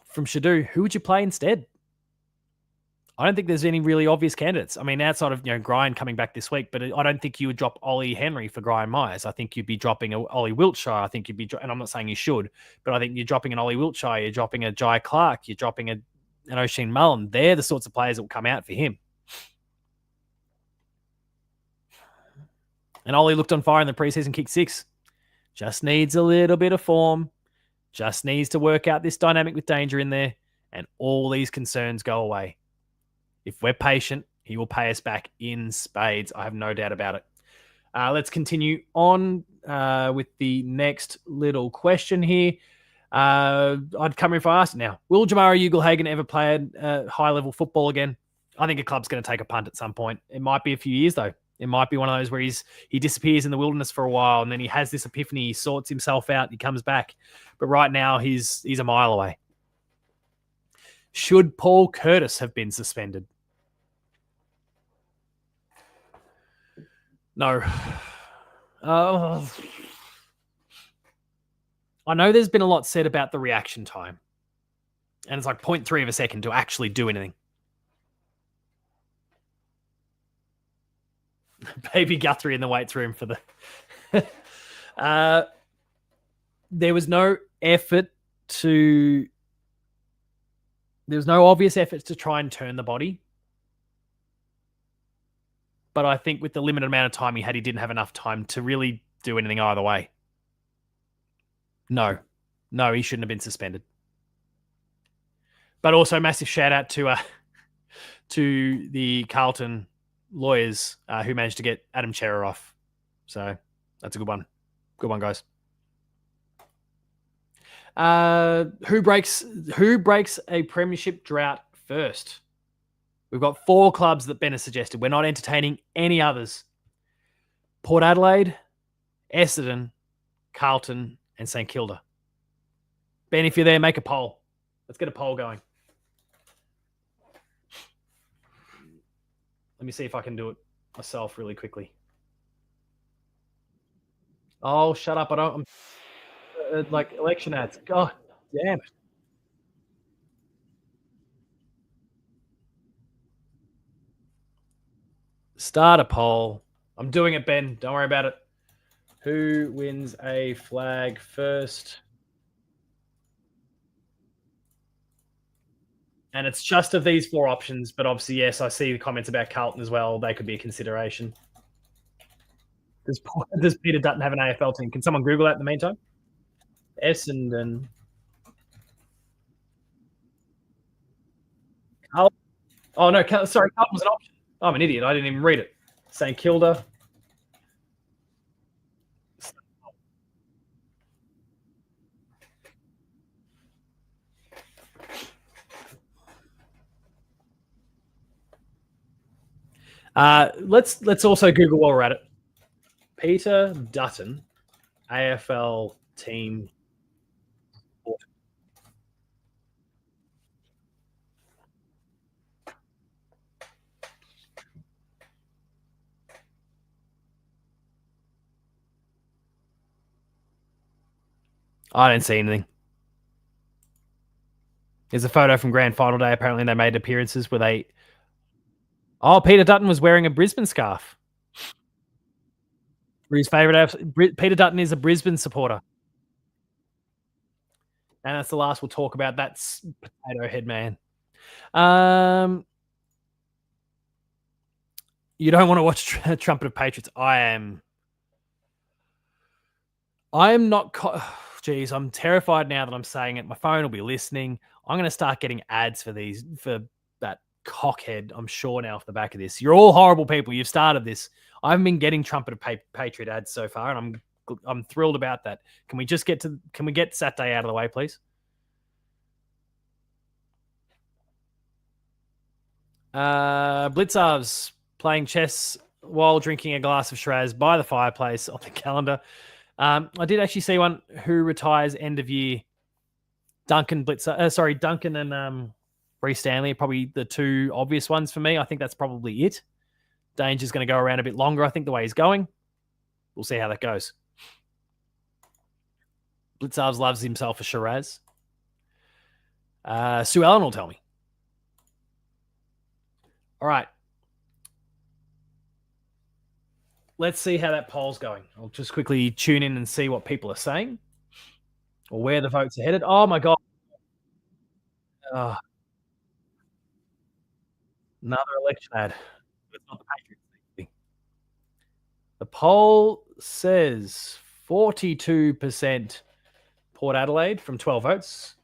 A: from Shadu, who would you play instead? I don't think there's any really obvious candidates. I mean, outside of Grind coming back this week, but I don't think you would drop Ollie Henry for Brian Myers. I think you'd be dropping a Ollie Wiltshire. I think you'd be, and I'm not saying you should, but I think you're dropping an Ollie Wiltshire. You're dropping a Jai Clark. You're dropping an O'Sheen Mullen. They're the sorts of players that will come out for him. And Ollie looked on fire in the preseason, kick 6. Just needs a little bit of form. Just needs to work out this dynamic with Danger in there, and all these concerns go away. If we're patient, he will pay us back in spades. I have no doubt about it. Let's continue on with the next little question here. I'd come in if I asked it now. Will Jamara Ugelhagen ever play high-level football again? I think a club's going to take a punt at some point. It might be a few years, though. It might be one of those where he disappears in the wilderness for a while, and then he has this epiphany. He sorts himself out. He comes back. But right now, he's a mile away. Should Paul Curtis have been suspended? No. I know there's been a lot said about the reaction time. And it's like 0.3 of a second to actually do anything. Baby Guthrie in the weights room for the... there was no effort to... There was no obvious efforts to try and turn the body. But I think with the limited amount of time he had, he didn't have enough time to really do anything either way. No, he shouldn't have been suspended. But also massive shout out to the Carlton lawyers who managed to get Adam Cherer off. So that's a good one. Good one, guys. Who breaks a premiership drought first? We've got 4 clubs that Ben has suggested. We're not entertaining any others. Port Adelaide, Essendon, Carlton, and St Kilda. Ben, if you're there, make a poll. Let's get a poll going. Let me see if I can do it myself really quickly. Oh, shut up. I'm like election ads. God damn it. Start a poll. I'm doing it, Ben. Don't worry about it. Who wins a flag first? And it's just of these 4 options, but obviously, yes, I see the comments about Carlton as well. They could be a consideration. Does Peter Dutton have an AFL team? Can someone Google that in the meantime? Essendon. Oh, no, sorry, Carlton was an option. I'm an idiot. I didn't even read it. St Kilda. Let's also Google while we're at it. Peter Dutton, AFL team. I didn't see anything. There's a photo from Grand Final Day. Apparently, they made appearances where they... Oh, Peter Dutton was wearing a Brisbane scarf. His favourite. Peter Dutton is a Brisbane supporter. And that's the last we'll talk about. That's Potato Head Man. You don't want to watch Trumpet of Patriots. I am not... geez, I'm terrified now that I'm saying it. My phone will be listening. I'm going to start getting ads for that cockhead, I'm sure, now off the back of this. You're all horrible people. You've started this. I haven't been getting Trumpet of Patriot ads so far, and I'm thrilled about that. Can we get Saturday out of the way, please? Blitzarves playing chess while drinking a glass of Shiraz by the fireplace on the calendar. I did actually see one who retires end of year. Duncan and Reece Stanley are probably the two obvious ones for me. I think that's probably it. Danger's going to go around a bit longer, I think, the way he's going. We'll see how that goes. Blitzarves loves himself a Shiraz. Sue Ellen will tell me. All right. Let's see how that poll's going. I'll just quickly tune in and see what people are saying or where the votes are headed. Oh, my God. Another election ad. It's not the Patriots. The poll says 42% Port Adelaide from 12 votes.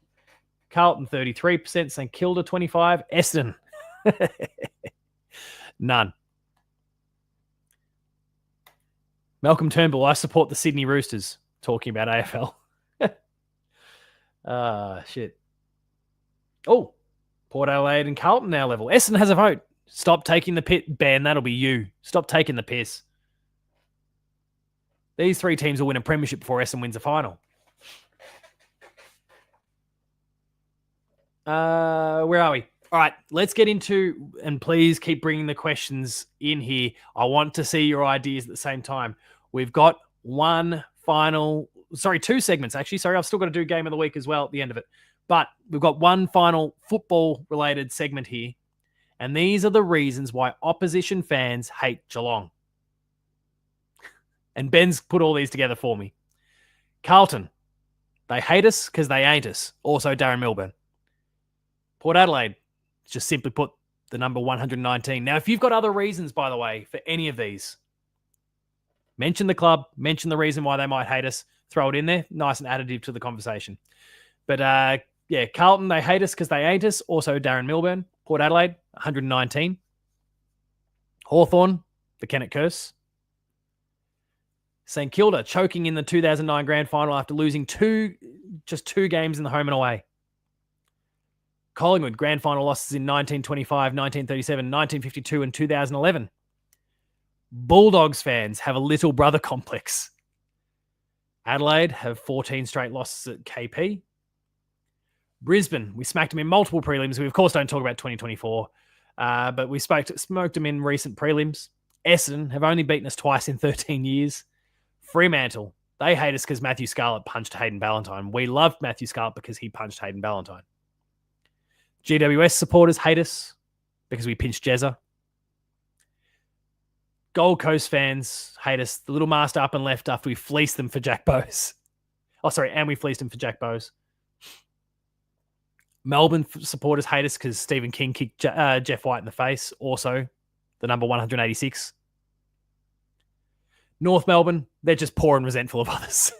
A: Carlton 33%, St Kilda 25%, Essendon none. Malcolm Turnbull, I support the Sydney Roosters, talking about AFL. Shit. Oh, Port Adelaide and Carlton now level. Essendon has a vote. Stop taking the piss. Ben, that'll be you. Stop taking the piss. These three teams will win a premiership before Essendon wins a final. Where are we? All right, let's get into, and please keep bringing the questions in here. I want to see your ideas at the same time. We've got two segments, actually. Sorry, I've still got to do Game of the Week as well at the end of it. But we've got one final football-related segment here, and these are the reasons why opposition fans hate Geelong. And Ben's put all these together for me. Carlton, they hate us because they ain't us. Also Darren Milburn. Port Adelaide, just simply put, the number 119. Now, if you've got other reasons, by the way, for any of these, mention the club, mention the reason why they might hate us, throw it in there. Nice and additive to the conversation. But Carlton, they hate us because they ain't us. Also Darren Milburn. Port Adelaide, 119. Hawthorn, the Kennett curse. St Kilda, choking in the 2009 grand final after losing just two games in the home and away. Collingwood, grand final losses in 1925, 1937, 1952, and 2011. Bulldogs fans have a little brother complex. Adelaide have 14 straight losses at KP. Brisbane, we smacked them in multiple prelims. We, of course, don't talk about 2024, but we smoked them in recent prelims. Essendon have only beaten us twice in 13 years. Fremantle, they hate us because Matthew Scarlett punched Hayden Ballantyne. We loved Matthew Scarlett because he punched Hayden Ballantyne. GWS supporters hate us because we pinched Jezza. Gold Coast fans hate us. The little master up and left after we fleeced them for Jack Bowes. And we fleeced him for Jack Bowes. Melbourne supporters hate us because Stephen King kicked Jeff White in the face. Also, the number 186. North Melbourne, they're just poor and resentful of others.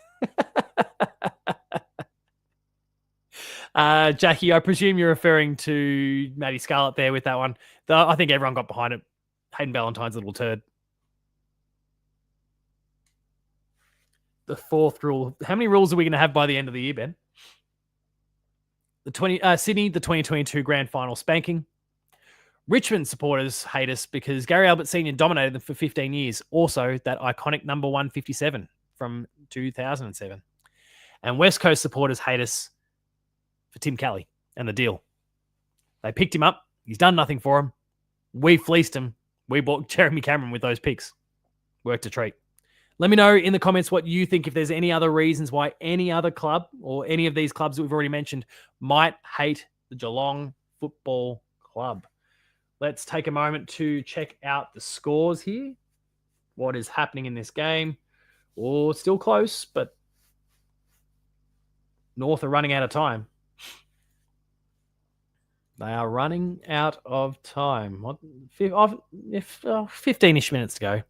A: Jackie, I presume you're referring to Matty Scarlett there with that one. I think everyone got behind it. Hayden Ballantyne's a little turd. The fourth rule. How many rules are we going to have by the end of the year, Ben? Sydney, the 2022 grand final spanking. Richmond supporters hate us because Gary Albert Sr. dominated them for 15 years. Also, that iconic number 157 from 2007. And West Coast supporters hate us for Tim Kelly and the deal. They picked him up. He's done nothing for him. We fleeced him. We bought Jeremy Cameron with those picks. Worked a treat. Let me know in the comments what you think, if there's any other reasons why any other club or any of these clubs that we've already mentioned might hate the Geelong Football Club. Let's take a moment to check out the scores here. What is happening in this game? Oh, still close, but North are running out of time. They are running out of time. 15-ish minutes to go.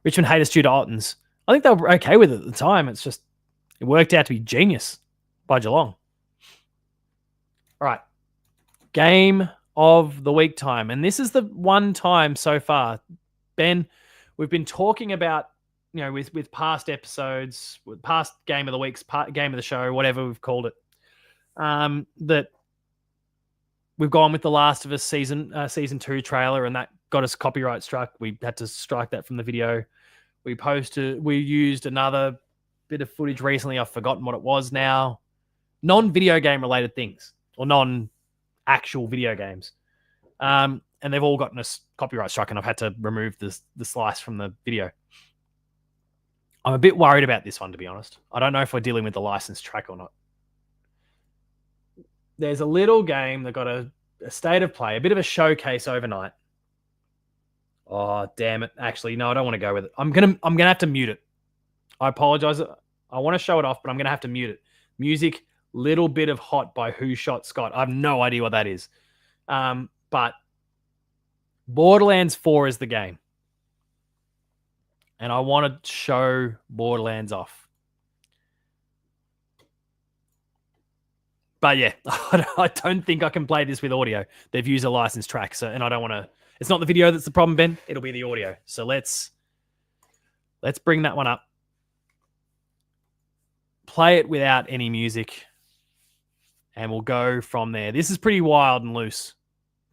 A: Richmond hate us due to Ottens. I think they were okay with it at the time. It It worked out to be genius by Geelong. All right. Game of the week time. And this is the one time so far, Ben, we've been talking about, with past episodes, with past game of the weeks, game of the show, whatever we've called it, that we've gone with the Last of Us season 2 trailer, and that got us copyright struck. We had to strike that from the video. We used another bit of footage recently. I've forgotten what it was now. Non-video game related things, or non-actual video games. And they've all gotten us copyright struck, and I've had to remove the slice from the video. I'm a bit worried about this one, to be honest. I don't know if we're dealing with the licensed track or not. There's a little game that got a state of play, a bit of a showcase overnight. Oh, damn it. Actually, no, I don't want to go with it. I'm gonna have to mute it. I apologize. I want to show it off, but I'm gonna have to mute it. Music, little bit of Hot by Who Shot Scott. I have no idea what that is. But Borderlands 4 is the game. And I want to show Borderlands off. But yeah, I don't think I can play this with audio. They've used a licensed track, and I don't want to. It's not the video that's the problem, Ben. It'll be the audio. So let's bring that one up. Play it without any music, and we'll go from there. This is pretty wild and loose.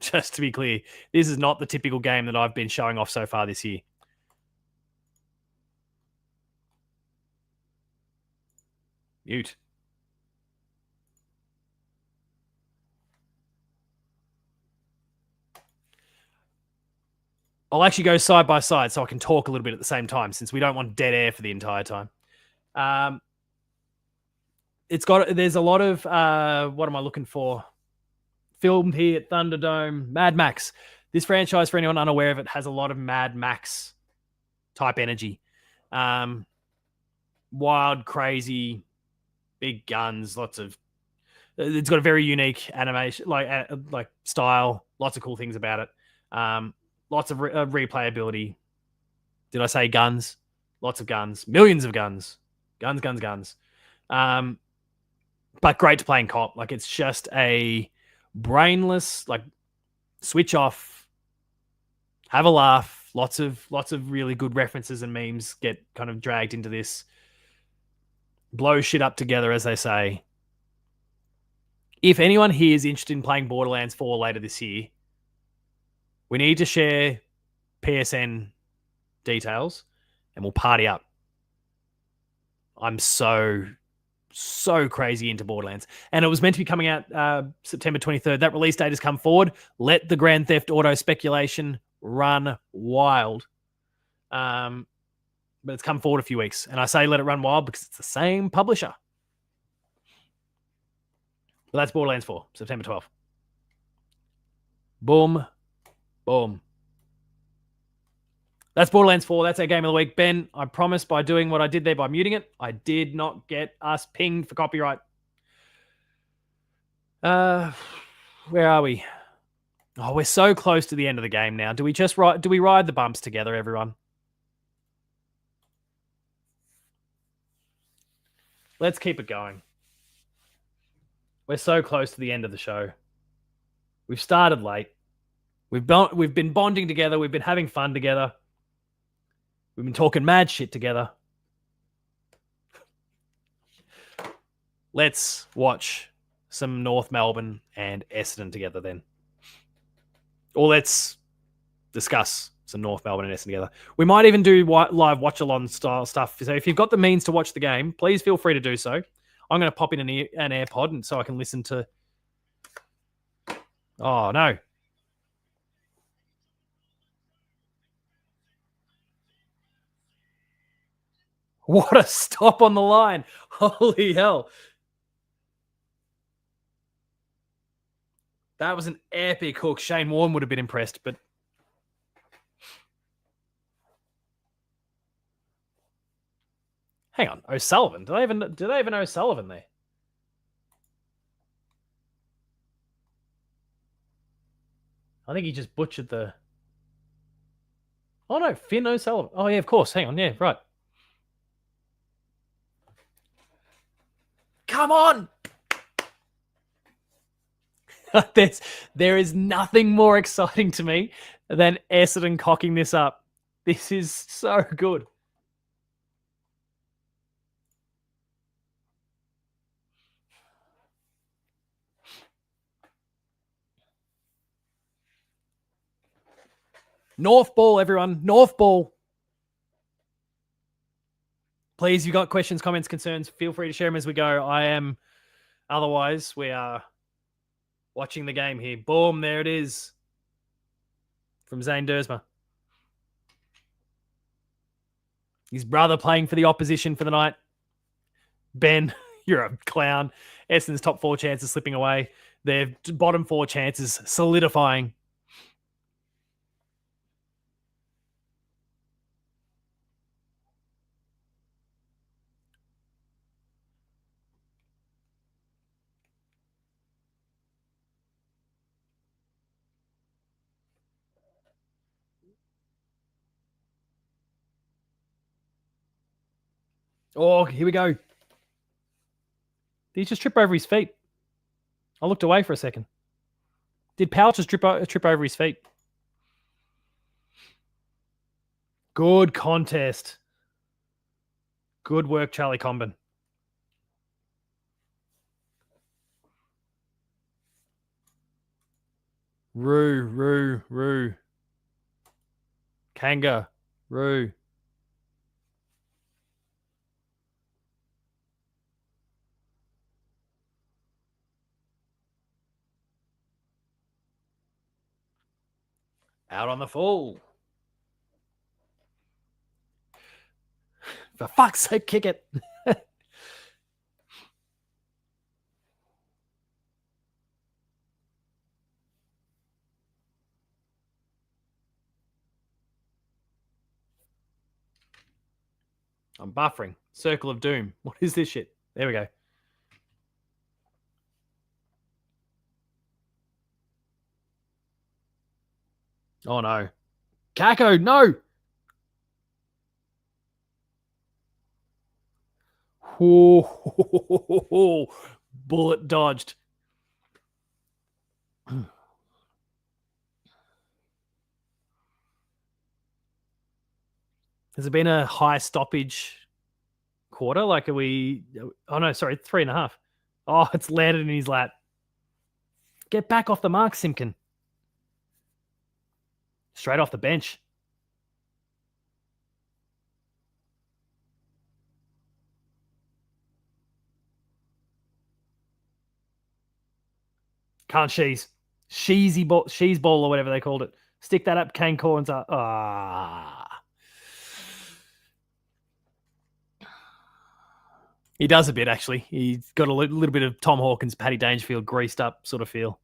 A: Just to be clear, this is not the typical game that I've been showing off so far this year. Mute. I'll actually go side by side so I can talk a little bit at the same time, since we don't want dead air for the entire time. There's a lot of, what am I looking for? Filmed here at Thunderdome, Mad Max. This franchise, for anyone unaware of it, has a lot of Mad Max type energy. Wild, crazy, big guns, it's got a very unique animation, like style, lots of cool things about it. Lots of replayability. Did I say guns? Lots of guns. Millions of guns. Guns. But great to play in co-op. Like, it's just a brainless, like, switch off, have a laugh. Lots of really good references and memes get kind of dragged into this. Blow shit up together, as they say. If anyone here is interested in playing Borderlands 4 later this year, we need to share PSN details, and we'll party up. I'm so crazy into Borderlands. And it was meant to be coming out September 23rd. That release date has come forward. Let the Grand Theft Auto speculation run wild. But it's come forward a few weeks. And I say let it run wild because it's the same publisher. But that's Borderlands 4, September 12th. Boom. That's Borderlands 4. That's our game of the week. Ben, I promise by doing what I did there by muting it, I did not get us pinged for copyright. Where are we? Oh, we're so close to the end of the game now. Do we ride the bumps together, everyone? Let's keep it going. We're so close to the end of the show. We've started late. We've been bonding together. We've been having fun together. We've been talking mad shit together. Let's watch some North Melbourne and Essendon together then. Or let's discuss some North Melbourne and Essendon together. We might even do live watch-along style stuff. So if you've got the means to watch the game, please feel free to do so. I'm going to pop in an AirPod and so I can listen to... Oh, no. What a stop on the line. Holy hell. That was an epic hook. Shane Warne would have been impressed, but... Hang on. O'Sullivan. Do they even know O'Sullivan there? I think he just butchered the... Oh, no. Finn O'Sullivan. Oh, yeah, of course. Hang on. Yeah, right. Come on. There is nothing more exciting to me than Essendon cocking this up. This is so good. North ball, everyone. North ball. Please, if you've got questions, comments, concerns, feel free to share them as we go. Otherwise, we are watching the game here. Boom, there it is. From Zane Dersma. His brother playing for the opposition for the night. Ben, you're a clown. Essendon's top 4 chances slipping away. Their bottom 4 chances solidifying. Oh, here we go. Did he just trip over his feet? I looked away for a second. Did Powell just trip over his feet? Good contest. Good work, Charlie Comben. Roo. Kanga. Roo. Out on the full. For fuck's sake, kick it. I'm buffering. Circle of Doom. What is this shit? There we go. Oh, no. Kako, no! Oh, bullet dodged. Has it been a high stoppage quarter? Like, are we... Oh, no, sorry, 3.5. Oh, it's landed in his lap. Get back off the mark, Simpkin. Straight off the bench. Can't she's. She's ball or whatever they called it. Stick that up, Kane Corns up. He does a bit, actually. He's got a little bit of Tom Hawkins, Paddy Dangerfield greased up sort of feel.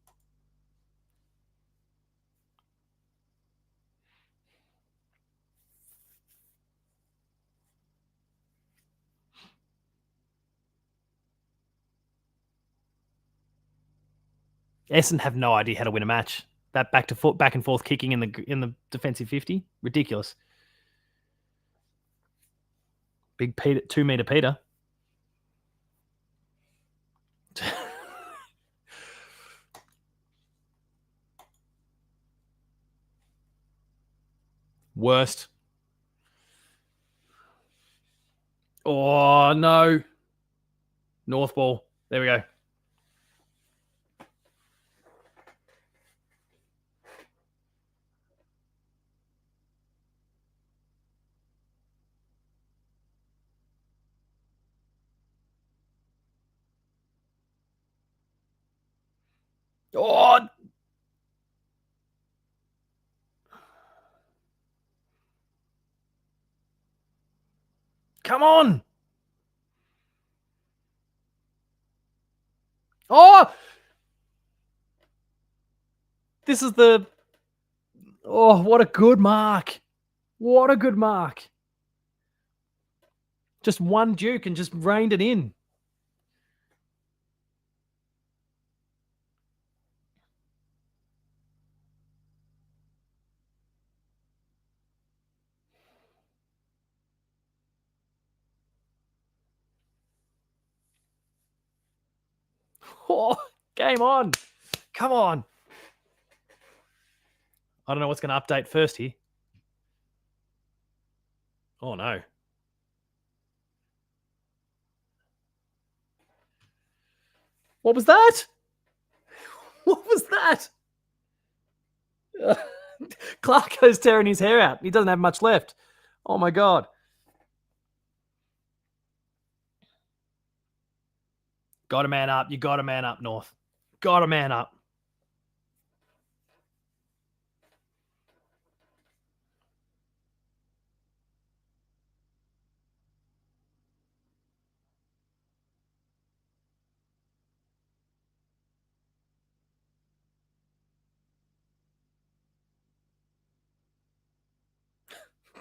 A: Essendon have no idea how to win a match. That back and forth kicking in the defensive 50, ridiculous. Big Peter, 2 meter Peter. Worst. Oh no. North ball. There we go. Oh, come on. Oh, this is the... Oh, what a good mark. What a good mark. Just one Duke and just reined it in. Oh, game on. Come on. I don't know what's going to update first here. Oh, no. What was that? What was that? Clarko's tearing his hair out. He doesn't have much left. Oh, my God. Got to man up. You got to man up, North. Got to man up.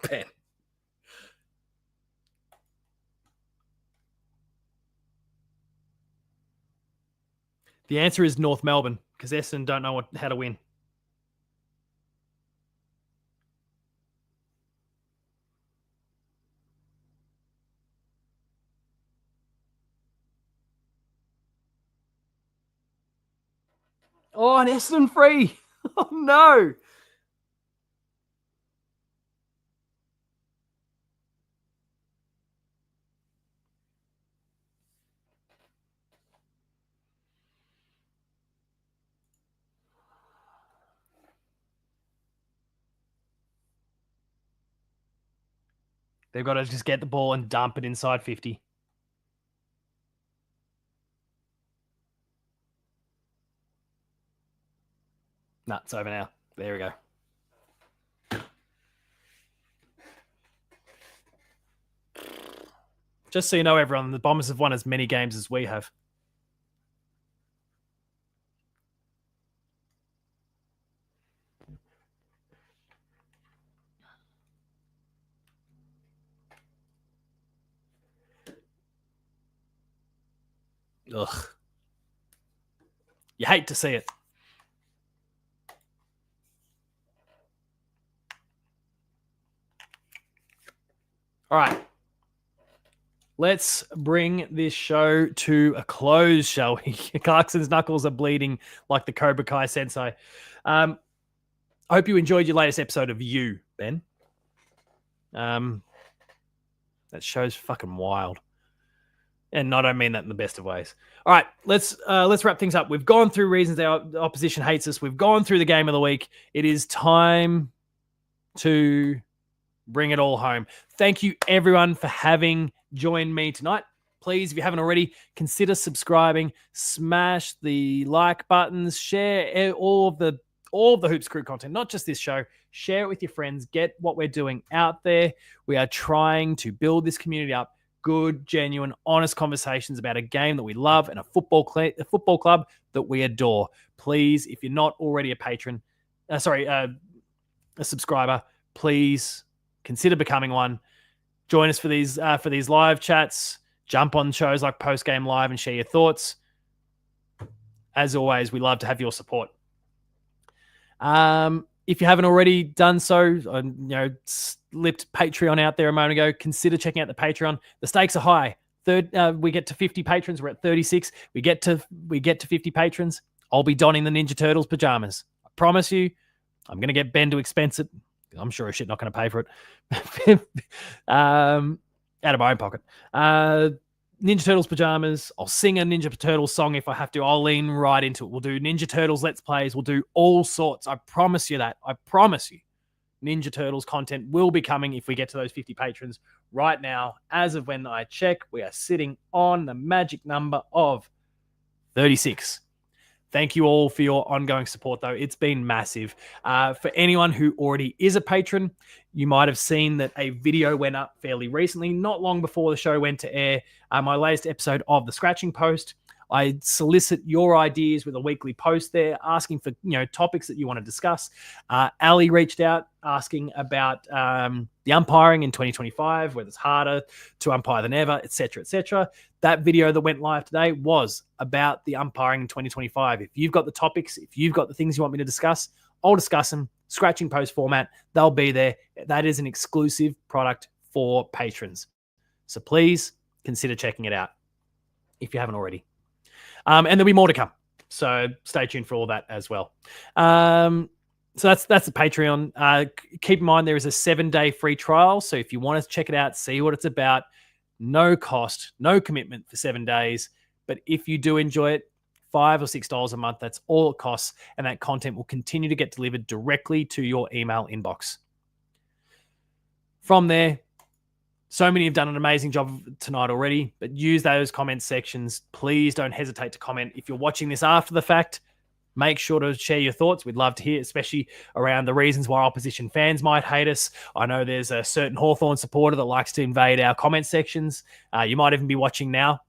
A: Ben. The answer is North Melbourne because Essendon don't know how to win. Oh, an Essendon free. Oh, no. They've got to just get the ball and dump it inside 50. No, it's over now. There we go. Just so you know, everyone, the Bombers have won as many games as we have. Ugh. You hate to see it. All right. Let's bring this show to a close, shall we? Clarkson's knuckles are bleeding like the Cobra Kai sensei. I hope you enjoyed your latest episode of You, Ben. That show's fucking wild. And I don't mean that in the best of ways. All right, let's wrap things up. We've gone through reasons our opposition hates us. We've gone through the game of the week. It is time to bring it all home. Thank you, everyone, for having joined me tonight. Please, if you haven't already, consider subscribing. Smash the like buttons. Share all of the Hoops Crew content, not just this show. Share it with your friends. Get what we're doing out there. We are trying to build this community up. Good, genuine, honest conversations about a game that we love and a football club that we adore. Please, if you're not already a patron, a subscriber, please consider becoming one. Join us for these live chats. Jump on shows like Post Game Live and share your thoughts. As always, we love to have your support. If you haven't already done so, slipped Patreon out there a moment ago, consider checking out the Patreon. The stakes are high. We get to 50 patrons. We're at 36. We get to 50 patrons. I'll be donning the Ninja Turtles pajamas. I promise you. I'm going to get Ben to expense it. I'm sure as shit not going to pay for it. Out of my own pocket. Ninja Turtles pajamas. I'll sing a Ninja Turtles song if I have to. I'll lean right into it. We'll do Ninja Turtles Let's Plays. We'll do all sorts. I promise you that. I promise you. Ninja Turtles content will be coming if we get to those 50 patrons. Right now, as of when I check, we are sitting on the magic number of 36. Thank you all for your ongoing support, though. It's been massive. For anyone who already is a patron, you might have seen that a video went up fairly recently, not long before the show went to air. My latest episode of The Scratching Post. I solicit your ideas with a weekly post there, asking for topics that you want to discuss. Ali reached out asking about the umpiring in 2025, whether it's harder to umpire than ever, etc., etc. That video that went live today was about the umpiring in 2025. If you've got the topics, if you've got the things you want me to discuss, I'll discuss them. Scratching Post format, they'll be there. That is an exclusive product for patrons. So please consider checking it out if you haven't already. And there'll be more to come. So stay tuned for all that as well. So that's the Patreon. Keep in mind there is a 7-day free trial. So if you want to check it out, see what it's about, no cost, no commitment for 7 days. But if you do enjoy it, $5 or $6 a month, that's all it costs. And that content will continue to get delivered directly to your email inbox. From there, so many have done an amazing job tonight already, but use those comment sections. Please don't hesitate to comment. If you're watching this after the fact, make sure to share your thoughts. We'd love to hear, especially around the reasons why opposition fans might hate us. I know there's a certain Hawthorn supporter that likes to invade our comment sections. You might even be watching now.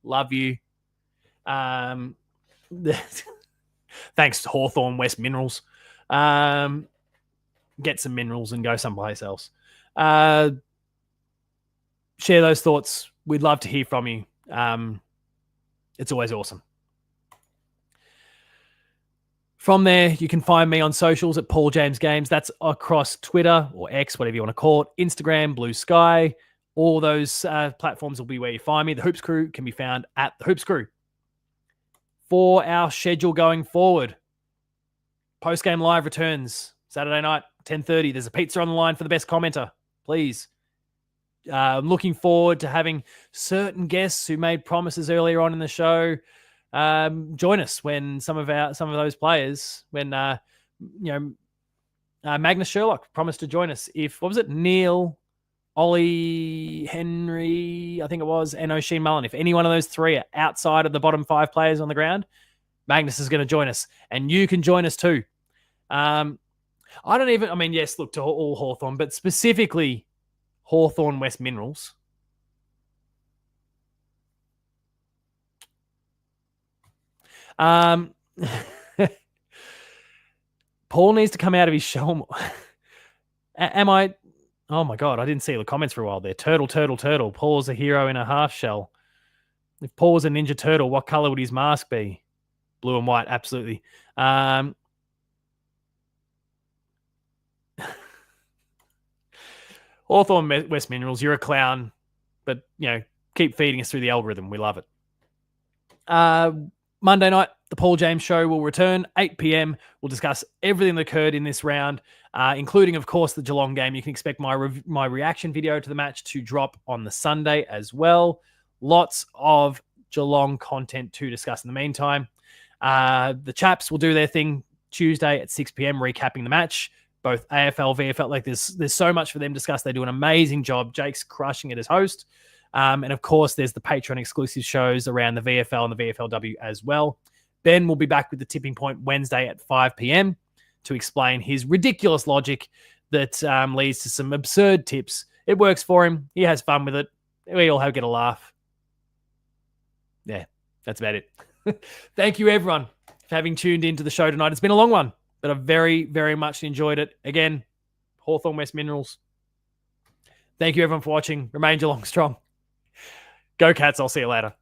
A: Love you. Thanks to Hawthorn West Minerals. Get some minerals and go someplace else. Share those thoughts. We'd love to hear from you. It's always awesome. From there, you can find me on socials at Paul James Games. That's across Twitter or X, whatever you want to call it, Instagram, Blue Sky. All those platforms will be where you find me. The Hoops Crew can be found at the Hoops Crew. For our schedule going forward, post-game live returns Saturday night, 10:30. There's a pizza on the line for the best commenter. Please. I'm looking forward to having certain guests who made promises earlier on in the show join us when some of those players, when Magnus Sherlock promised to join us. What was it? Neil, Ollie, Henry, I think it was, and O'Sheen Mullen. If any one of those three are outside of the bottom 5 players on the ground, Magnus is going to join us, and you can join us too. Yes, look, to all Hawthorn, but specifically Hawthorn West Minerals. Paul needs to come out of his shell more. Am I? Oh my God, I didn't see the comments for a while there. Turtle. Paul's a hero in a half shell. If Paul was a Ninja Turtle, what color would his mask be? Blue and white, absolutely. Hawthorn West Minerals, you're a clown, but keep feeding us through the algorithm. We love it. Monday night, the Paul James Show will return, 8 p.m. We'll discuss everything that occurred in this round, including, of course, the Geelong game. You can expect my reaction video to the match to drop on the Sunday as well. Lots of Geelong content to discuss in the meantime. The chaps will do their thing Tuesday at 6 p.m. recapping the match. Both AFL, VFL, like there's so much for them to discuss. They do an amazing job. Jake's crushing it as host. And of course, there's the Patreon exclusive shows around the VFL and the VFLW as well. Ben will be back with the Tipping Point Wednesday at 5 p.m. to explain his ridiculous logic that leads to some absurd tips. It works for him. He has fun with it. We all get a laugh. Yeah, that's about it. Thank you, everyone, for having tuned into the show tonight. It's been a long one, but I've very, very much enjoyed it. Again, Hawthorn West Minerals. Thank you, everyone, for watching. Remain Geelong strong. Go Cats. I'll see you later.